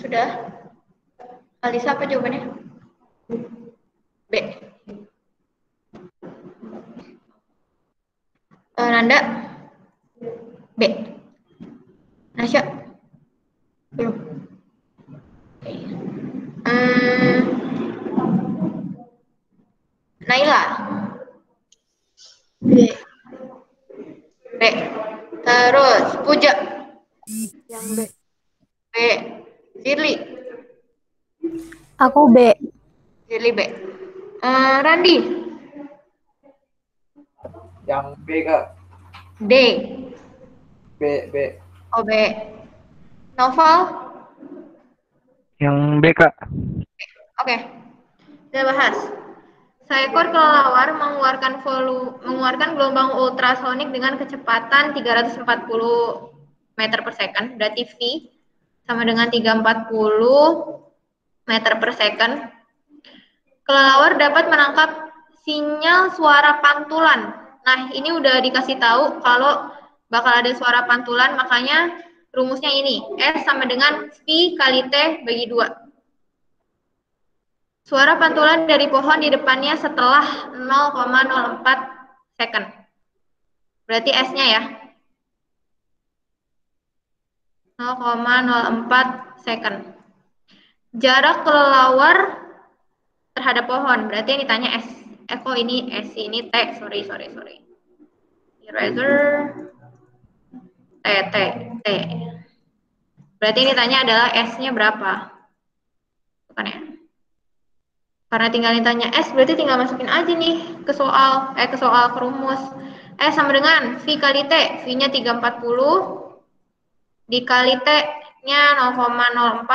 Sudah? Alisa apa jawabannya? B. Nanda? B. Nasya? Belum. Naila? B. B. Terus Puja? Yang B. B. Zirli? Aku B. Zirli B. Randi? Yang B Kak. D. B. Oh B. Novel? Yang B, Kak. Oke. Kita bahas. Seekor kelelawar mengeluarkan gelombang ultrasonik dengan kecepatan 340 meter per second, berarti V sama dengan 340 meter per second. Kelelawar dapat menangkap sinyal suara pantulan. Nah, ini udah dikasih tahu kalau bakal ada suara pantulan, makanya rumusnya ini, S sama dengan V kali T bagi 2. Suara pantulan dari pohon di depannya setelah 0,04 second. Berarti S-nya ya. 0,04 second. Jarak kelelawar terhadap pohon. Berarti yang ditanya S. Kok ini S, ini T. Sorry. Eraser. T. Berarti yang ditanya adalah S-nya berapa. Bukan ya? Karena tinggal ditanya S, berarti tinggal masukin aja nih ke soal, ke rumus. S sama dengan V kali T. V-nya 340 dikali T-nya 0,04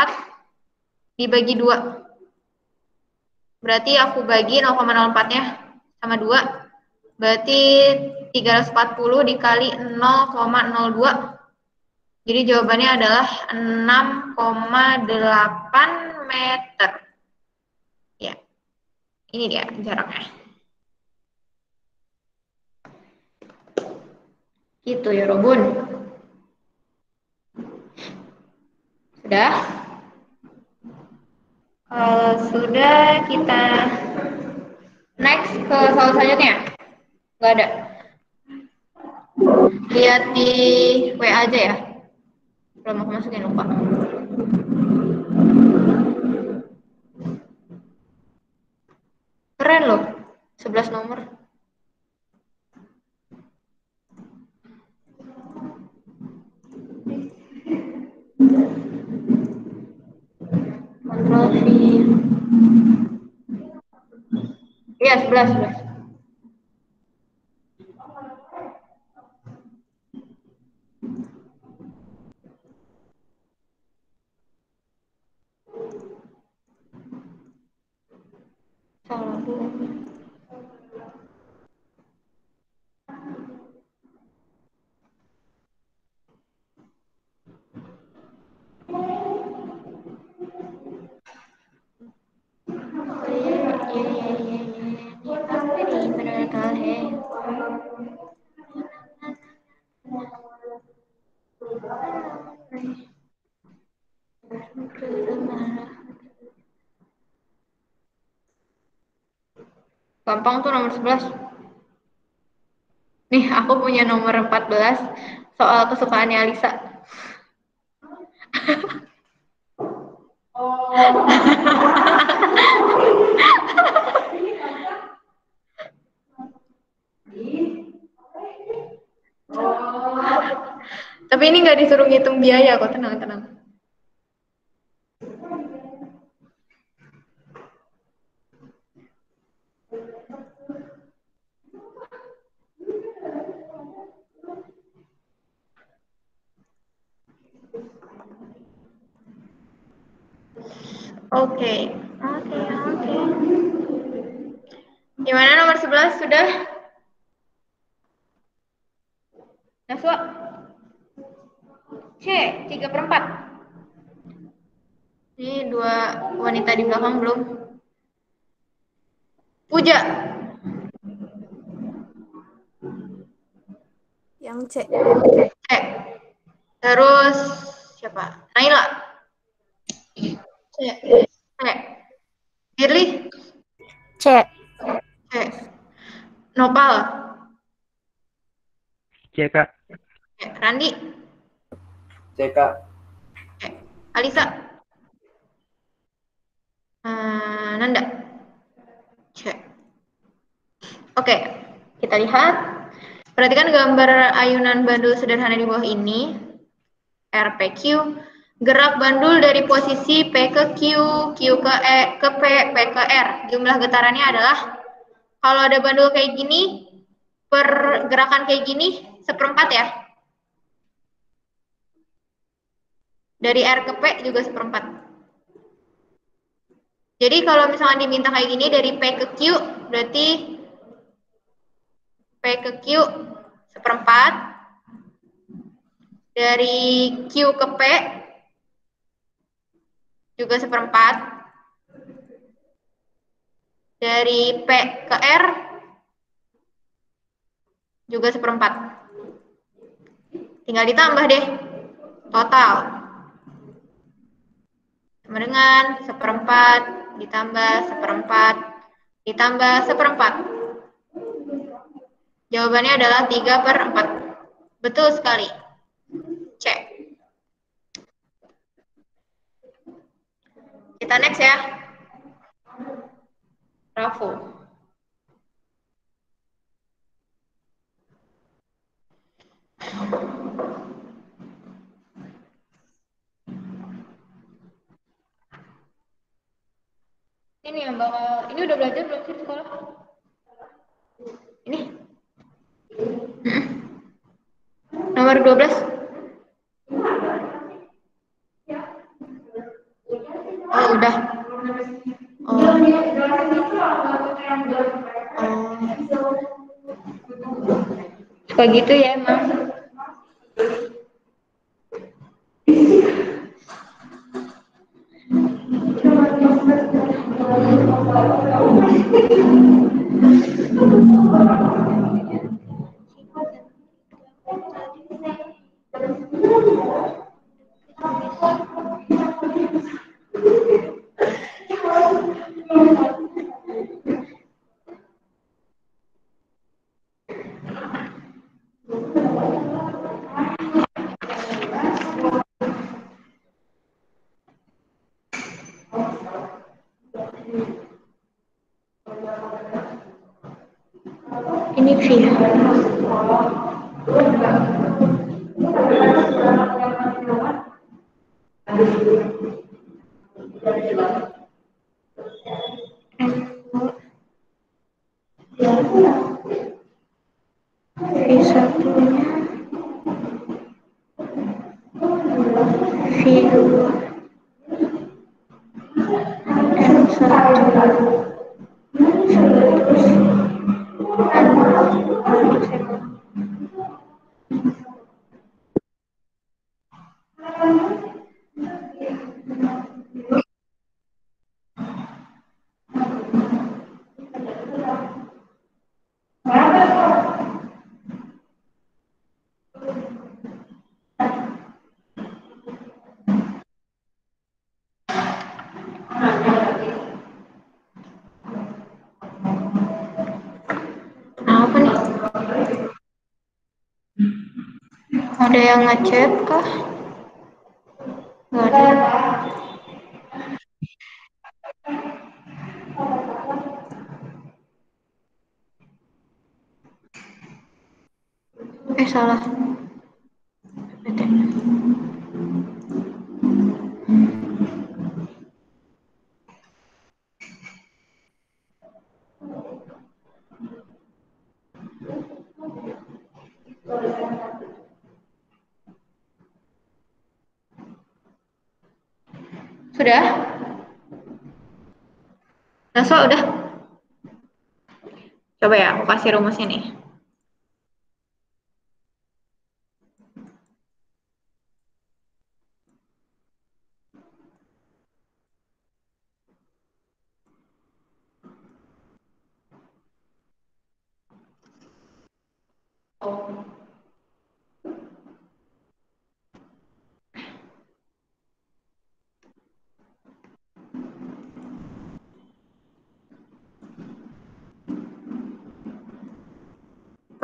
dibagi 2. Berarti aku bagi 0,04-nya sama 2. Berarti 340 dikali 0,02. Jadi jawabannya adalah 6,8 meter. Ya, ini dia jaraknya. Gitu ya, Robun. Sudah? Kalau sudah, kita next ke soal selanjutnya. Nggak ada. Lihat di WA aja ya. Belum aku masukin, lupa. Keren loh, 11 nomor. Ctrl V. Iya, 11. Salah dulu. Gampang tuh nomor 11. Nih, aku punya nomor 14 soal kesukaannya Alisa. Tapi ini nggak disuruh ngitung biaya kok, tenang. Oke. Gimana nomor 11 sudah? Naswa? C, 3/4. Ini dua wanita di belakang belum. Puja. Yang C. C. Terus siapa? Naila. C. Firly? C. C. Nopal? C, Kak. C. Randi? CK. C. Alisa? Nanda? C. Oke, kita lihat. Perhatikan gambar ayunan bandul sederhana di bawah ini. RPQ. Gerak bandul dari posisi P ke Q, Q ke E, ke P, P ke R. Jumlah getarannya adalah, kalau ada bandul kayak gini, pergerakan kayak gini, seperempat ya. Dari R ke P juga seperempat. Jadi kalau misalnya diminta kayak gini, dari P ke Q, berarti P ke Q seperempat. Dari Q ke P juga seperempat. Dari P ke R juga seperempat. Tinggal ditambah deh. Total. Sama dengan seperempat ditambah seperempat ditambah seperempat. Jawabannya adalah 3/4. Betul sekali. Cek. Kita next ya. Bravo. Ini yang bakal, ini udah belajar belum sih di sekolah? Ini? Nomor 12. Oh, udah. Oh. Suka gitu ya emang. Ini via. V1-nya V2 M1 apa nih? Ada yang ngechat kah? Nggak ada. Salah. Sudah? Udah? Coba ya, aku kasih rumusnya nih.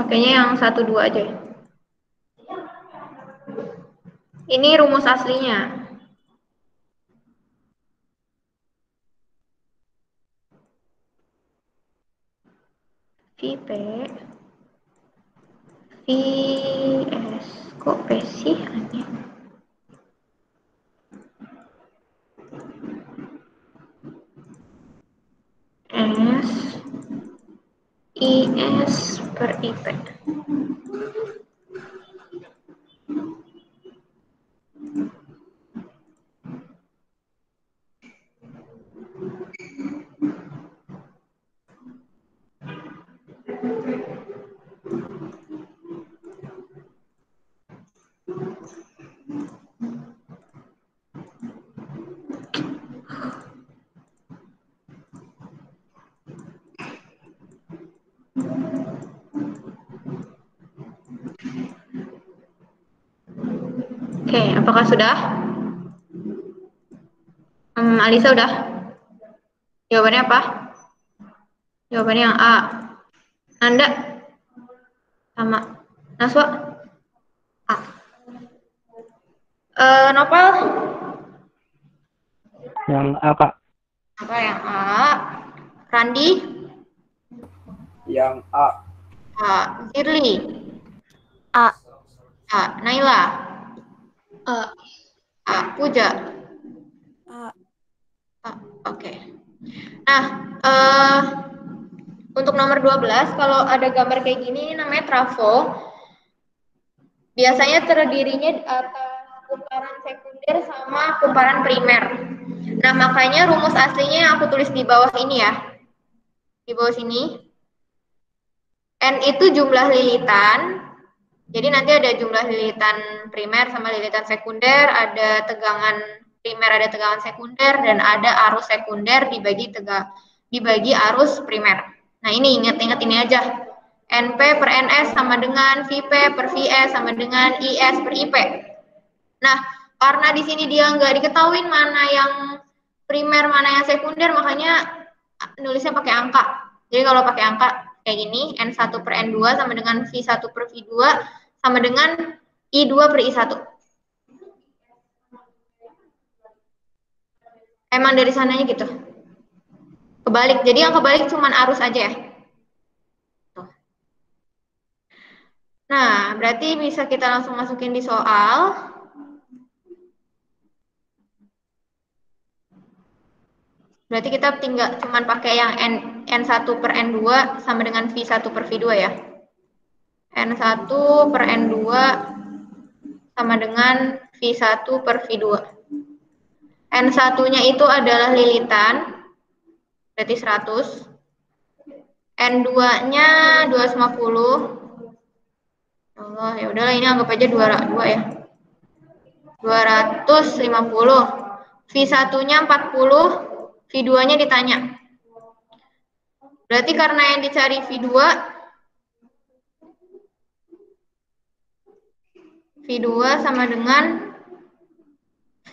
pakainya yang 1, 2 aja ya. Ini rumus aslinya. VP VS kok P sih aneh. S IS per IP. Oke, apakah sudah? Alisa udah? Jawabannya apa? Jawabannya yang A. Nanda? Sama. Naswa? A. Nopal? Yang A, Kak. Apa yang A? Randi? Yang A. A. Zirli? A. A. Naila? A. A. Puja? A. A. Oke. Nah, untuk nomor 12, kalau ada gambar kayak gini, ini namanya trafo. Biasanya terdirinya atas kumparan sekunder sama kumparan primer. Nah, makanya rumus aslinya yang aku tulis di bawah ini ya. Di bawah sini. N itu jumlah lilitan. Jadi nanti ada jumlah lilitan primer sama lilitan sekunder, ada tegangan primer, ada tegangan sekunder, dan ada arus sekunder dibagi arus primer. Nah, ini ingat-ingat ini aja. NP per NS sama dengan VP per VS sama dengan IS per IP. Nah, karena di sini dia nggak diketahui mana yang primer, mana yang sekunder, makanya nulisnya pakai angka. Jadi kalau pakai angka kayak gini, N1 per N2 sama dengan V1 per V2 sama dengan I2 per I1. Emang dari sananya gitu. Kebalik. Jadi yang kebalik cuma arus aja ya. Nah, berarti bisa kita langsung masukin di soal. Berarti kita tinggal cuman pakai yang N1 per N2 sama dengan V1 per V2 ya. N1 per N2 sama dengan V1 per V2. N1-nya itu adalah lilitan, berarti 100. N2-nya 250. Allah, ya udahlah ini anggap aja 2 ya. 250. V1-nya 40, V2-nya ditanya. Berarti karena yang dicari V2 sama dengan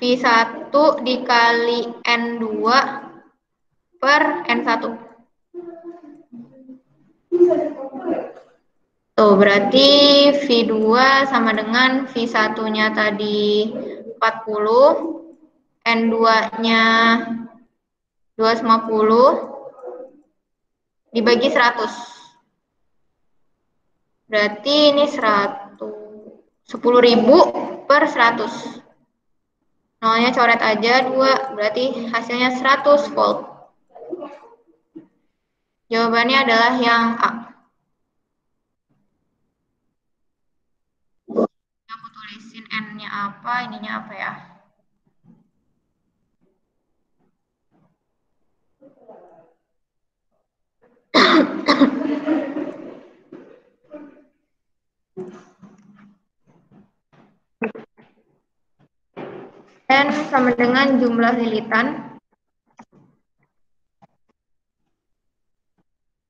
V1 dikali N2 per N1. Tuh, berarti V2 sama dengan V1-nya tadi 40, N2-nya 250 dibagi 100. Berarti ini 10.000 per 100. Nolnya coret aja 2, berarti hasilnya 100 volt. Jawabannya adalah yang A. Aku tulisin N-nya apa, ininya apa ya. N sama dengan jumlah lilitan.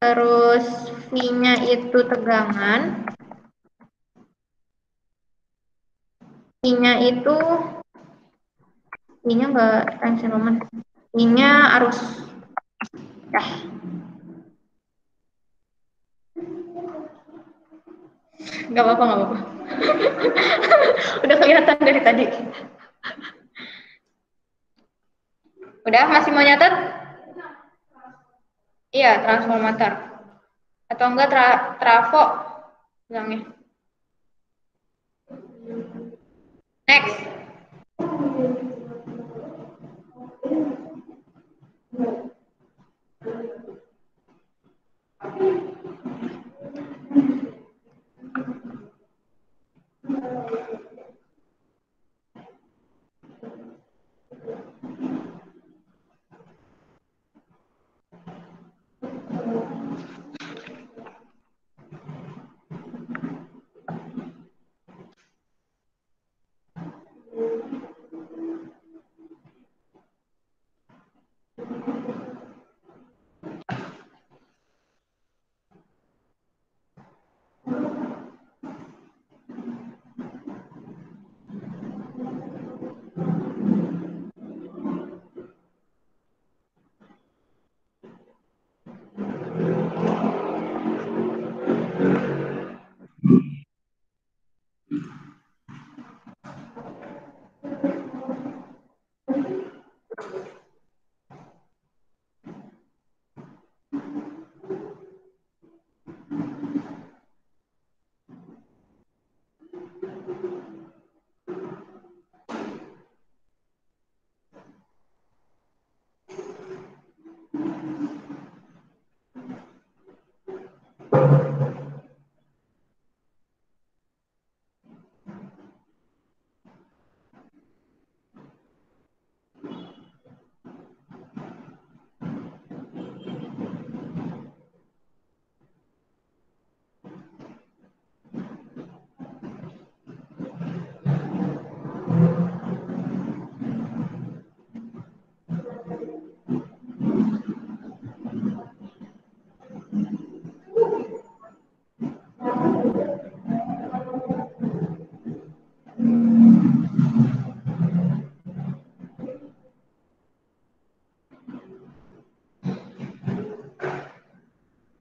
Terus V-nya itu tegangan. I-nya itu I-nya enggak tension moment. I-nya arus. Ya. Nggak apa-apa, nggak apa-apa. Udah kelihatan dari tadi. Udah, masih mau nyatet? Iya, transformator. Atau enggak trafo bilangnya. Next.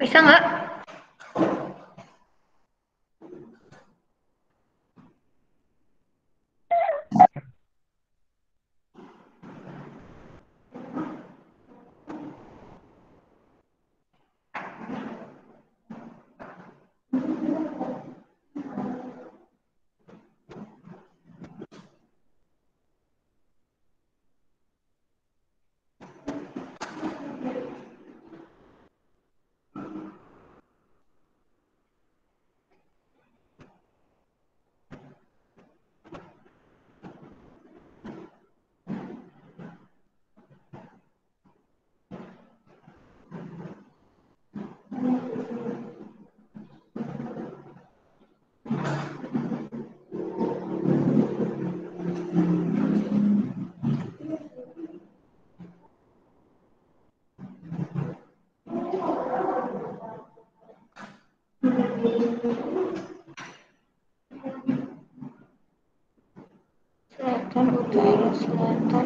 Bisa nggak? Selatan, utara, selatan.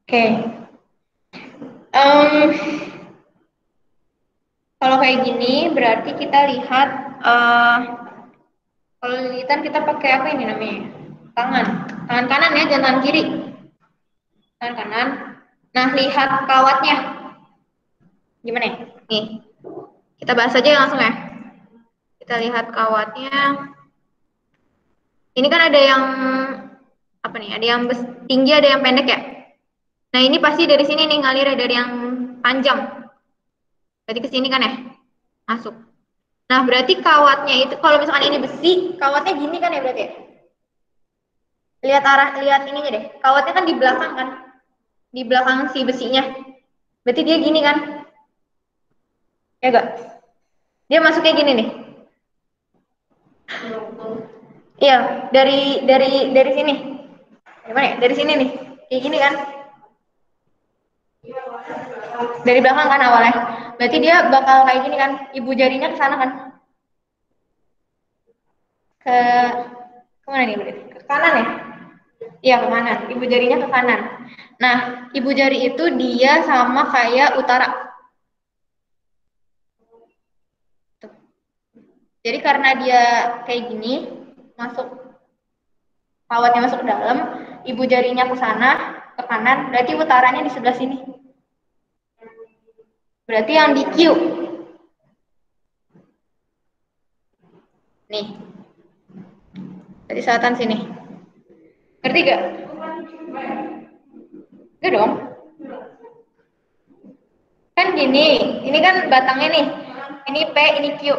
Oke. Kalau kayak gini berarti kita lihat kalau lilitan kita pakai apa ini namanya? Tangan kanan ya, jangan tangan kiri. Tangan kanan. Nah, lihat kawatnya. Gimana ya? Nih, kita bahas aja langsung ya. Kita lihat kawatnya. Ini kan ada yang apa nih? Ada yang tinggi, ada yang pendek ya. Nah, ini pasti dari sini nih ngalirnya dari yang panjang. Berarti ke sini kan ya? Masuk. Nah, berarti kawatnya itu kalau misalkan ini besi, kawatnya gini kan ya berarti ya? Lihat ininya deh. Kawatnya kan di belakang kan? Di belakang si besinya. Berarti dia gini kan? Ya enggak? Dia masuknya gini nih. Iya, dari sini. Gimana ya? Dari sini nih. Kayak gini kan? Dari belakang kan awalnya. Berarti dia bakal kayak gini kan? Ibu jarinya ke sana kan? Ke mana nih berarti? Ke kanan ya? Iya, ke kanan. Ibu jarinya ke kanan. Nah, ibu jari itu dia sama kayak utara. Tuh. Jadi karena dia kayak gini, kawatnya masuk ke dalam, ibu jarinya ke sana, ke kanan, berarti utaranya di sebelah sini. Berarti yang di Q. Nih. Dari selatan sini. Ngerti gak? Enggak dong. Kan gini, ini kan batangnya nih. Ini P, ini Q.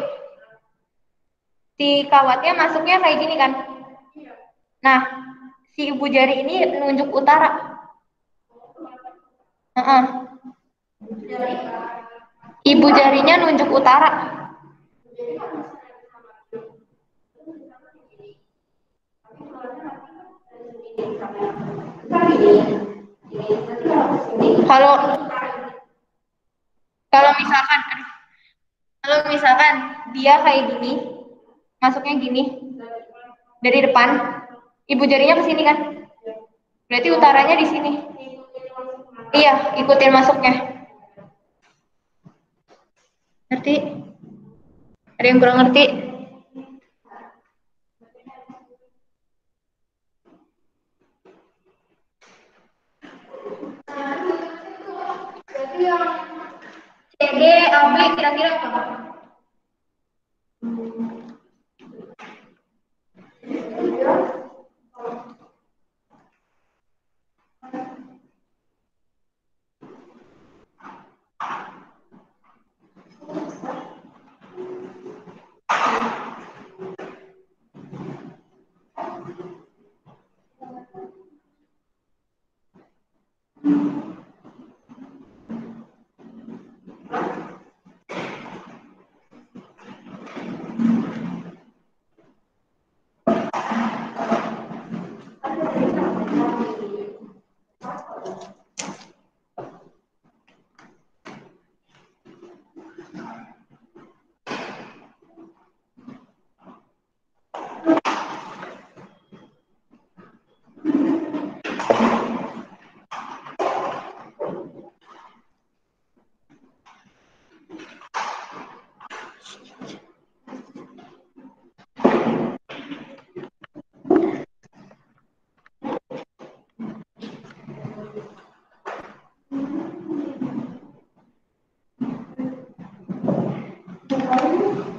Si kawatnya masuknya kayak gini kan. Nah, si ibu jari ini nunjuk utara. Ibu jarinya nunjuk utara. Kalau kalau misalkan kalau misalkan dia kayak gini, masuknya gini dari depan, ibu jarinya ke sini kan? Berarti utaranya di sini. Iya, ikutin masuknya. Ngerti? Ada yang kurang ngerti? Berarti yang CD, AB kira-kira apa?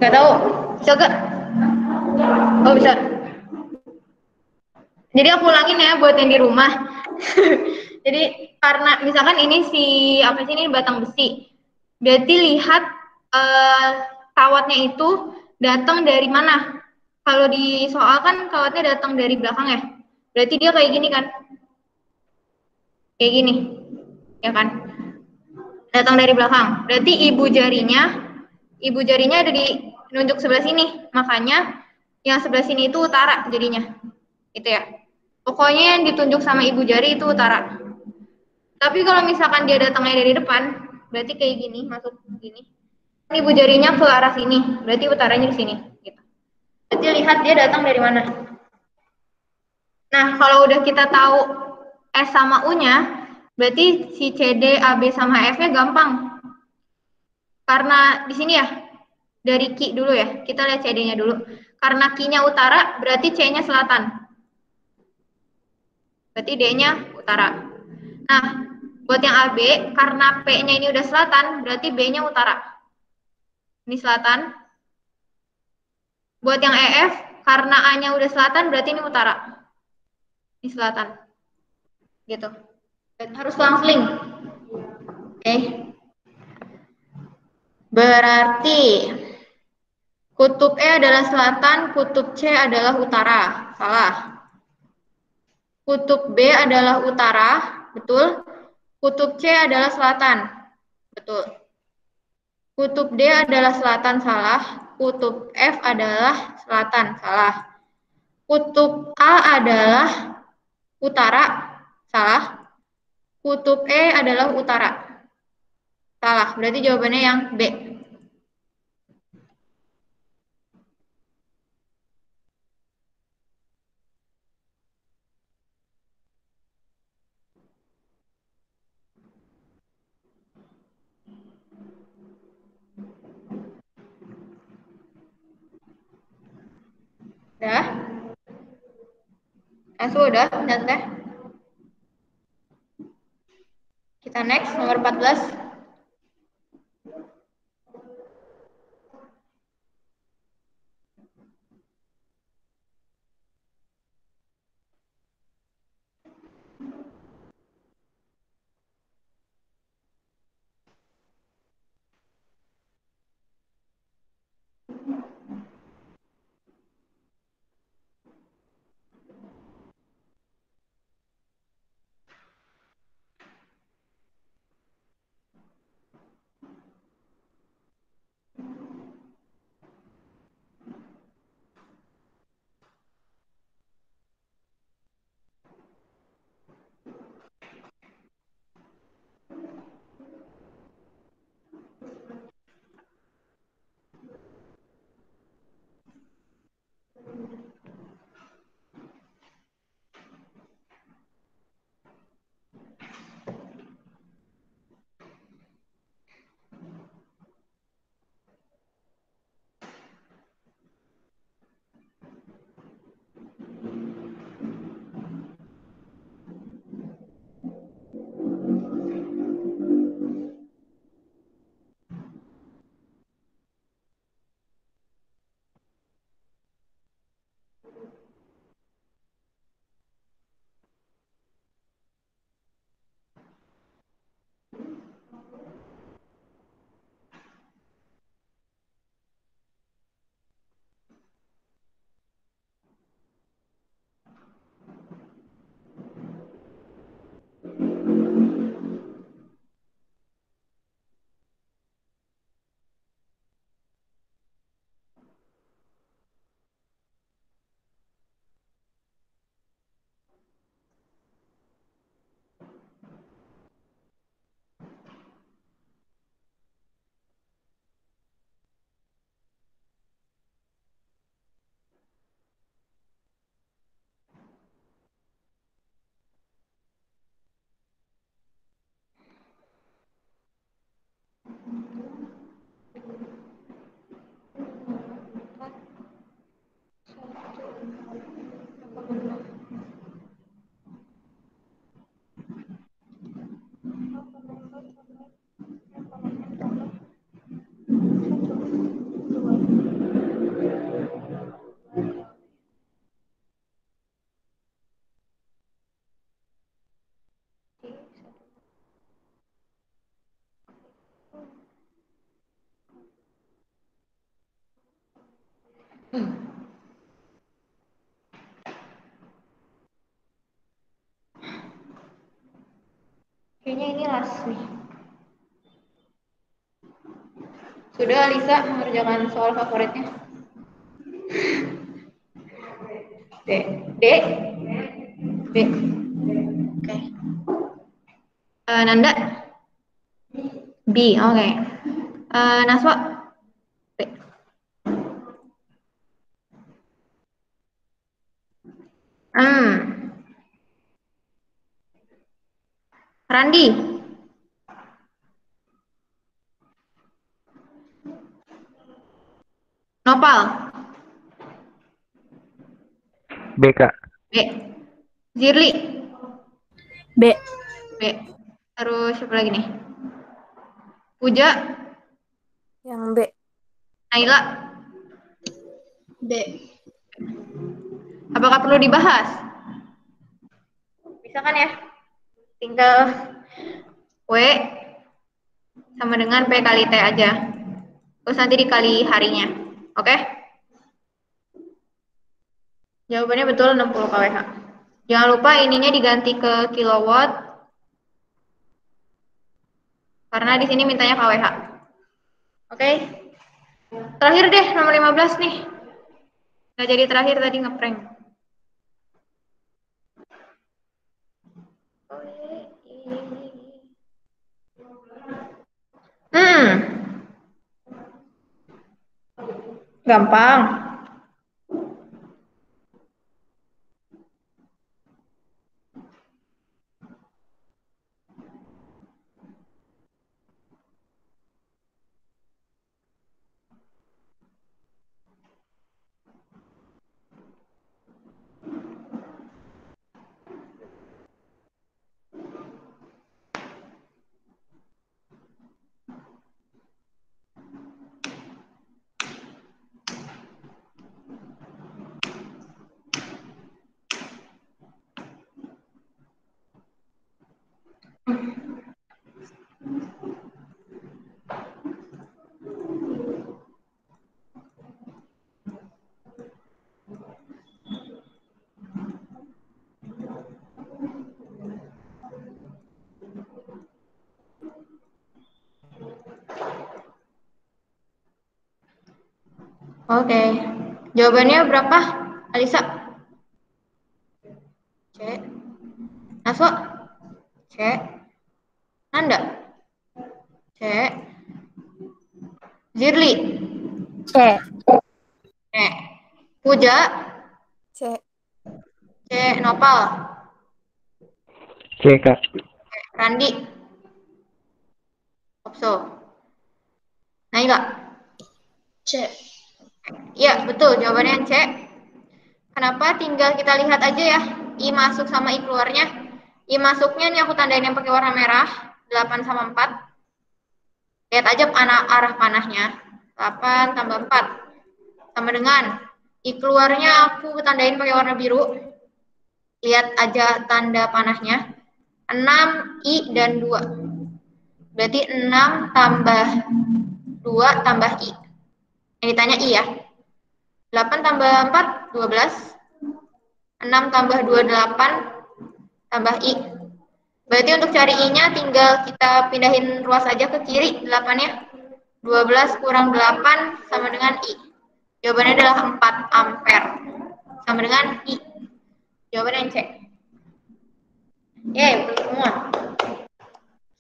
Gak tahu. Bisa gak? Oh bisa. Jadi aku ulangin ya buat yang di rumah. Jadi karena misalkan ini apa sih ini batang besi. Berarti lihat kawatnya itu datang dari mana? Kalau di soal kan kawatnya datang dari belakang ya. Berarti dia kayak gini kan? Kayak gini. Ya kan? Datang dari belakang. Berarti ibu jarinya ada di nunjuk sebelah sini. Makanya yang sebelah sini itu utara jadinya. Gitu ya. Pokoknya yang ditunjuk sama ibu jari itu utara. Tapi kalau misalkan dia datangnya dari depan, berarti kayak gini, masuk gini. Ibu jarinya ke arah sini, berarti utaranya di sini. Gitu. Berarti lihat dia datang dari mana. Nah, kalau udah kita tahu S sama U-nya, berarti si CD, AB sama F-nya gampang. Karena di sini ya, dari Q dulu ya, kita lihat CD-nya dulu. Karena Q-nya utara, berarti C-nya selatan. Berarti D-nya utara. Nah, buat yang AB, karena P-nya ini udah selatan, berarti B-nya utara. Ini selatan. Buat yang EF, karena A-nya udah selatan, berarti ini utara. Ini selatan. Gitu. Dan harus selang-seling. Oke. Berarti kutub E adalah selatan, kutub C adalah utara. Salah. Kutub B adalah utara, betul. Kutub C adalah selatan, betul. Kutub D adalah selatan, salah. Kutub F adalah selatan, salah. Kutub A adalah utara, salah. Kutub E adalah utara, salah. Berarti jawabannya yang B. Langsung udah dan teh. Kita next nomor 14. Kayaknya ini last nih. Sudah Alisa mengerjakan soal favoritnya? D. D? D. Oke. Nanda? B, oke. Naswa? B. Randi? Nopal? B, Kak. B. Zirli? B. B. Terus siapa lagi nih? Puja? Yang B. Naila? B. Apakah perlu dibahas? Bisa kan ya? Tinggal W sama dengan P kali T aja. Terus nanti dikali harinya. Oke? Jawabannya betul 60 kWh. Jangan lupa ininya diganti ke kilowatt. Karena di sini mintanya kWh. Oke? Terakhir deh, nomor 15 nih. Nggak jadi terakhir tadi ngeprank. Gampang. Oke. Jawabannya berapa, Alisa? C. Naswa? C. Nanda? C. Zirli? C. C. Puja? C. C. Nopal? C, Kak. Randi? Opso? Naila? C. Iya, betul. Jawabannya C. Kenapa? Tinggal kita lihat aja ya. I masuk sama I keluarnya. I masuknya nih aku tandain yang pakai warna merah. 8 sama 4. Lihat aja arah panahnya. 8 tambah 4. Sama dengan I keluarnya aku tandain pakai warna biru. Lihat aja tanda panahnya. 6, I, dan 2. Berarti 6 tambah 2 tambah I. Yang ditanya I ya. 8 tambah 4, 12. 6 tambah 2, 8. Tambah I. Berarti untuk cari I-nya tinggal kita pindahin ruas aja ke kiri 8-nya. 12 kurang 8 sama dengan I. Jawabannya adalah 4 ampere. Sama dengan I. Jawabannya C. Yeay, betul semua.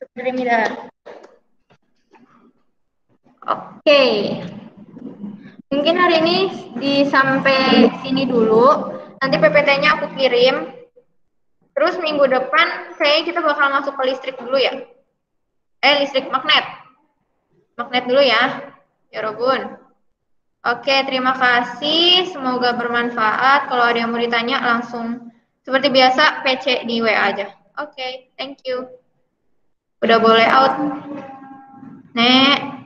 Sublimida. Oke. Mungkin hari ini sampai sini dulu. Nanti PPT-nya aku kirim. Terus minggu depan kayaknya kita bakal masuk ke listrik dulu ya. Listrik magnet. Magnet dulu ya. Ya Robun. Oke, terima kasih. Semoga bermanfaat. Kalau ada yang mau ditanya langsung seperti biasa PC di WA aja. Oke, thank you. Udah boleh out. Nek.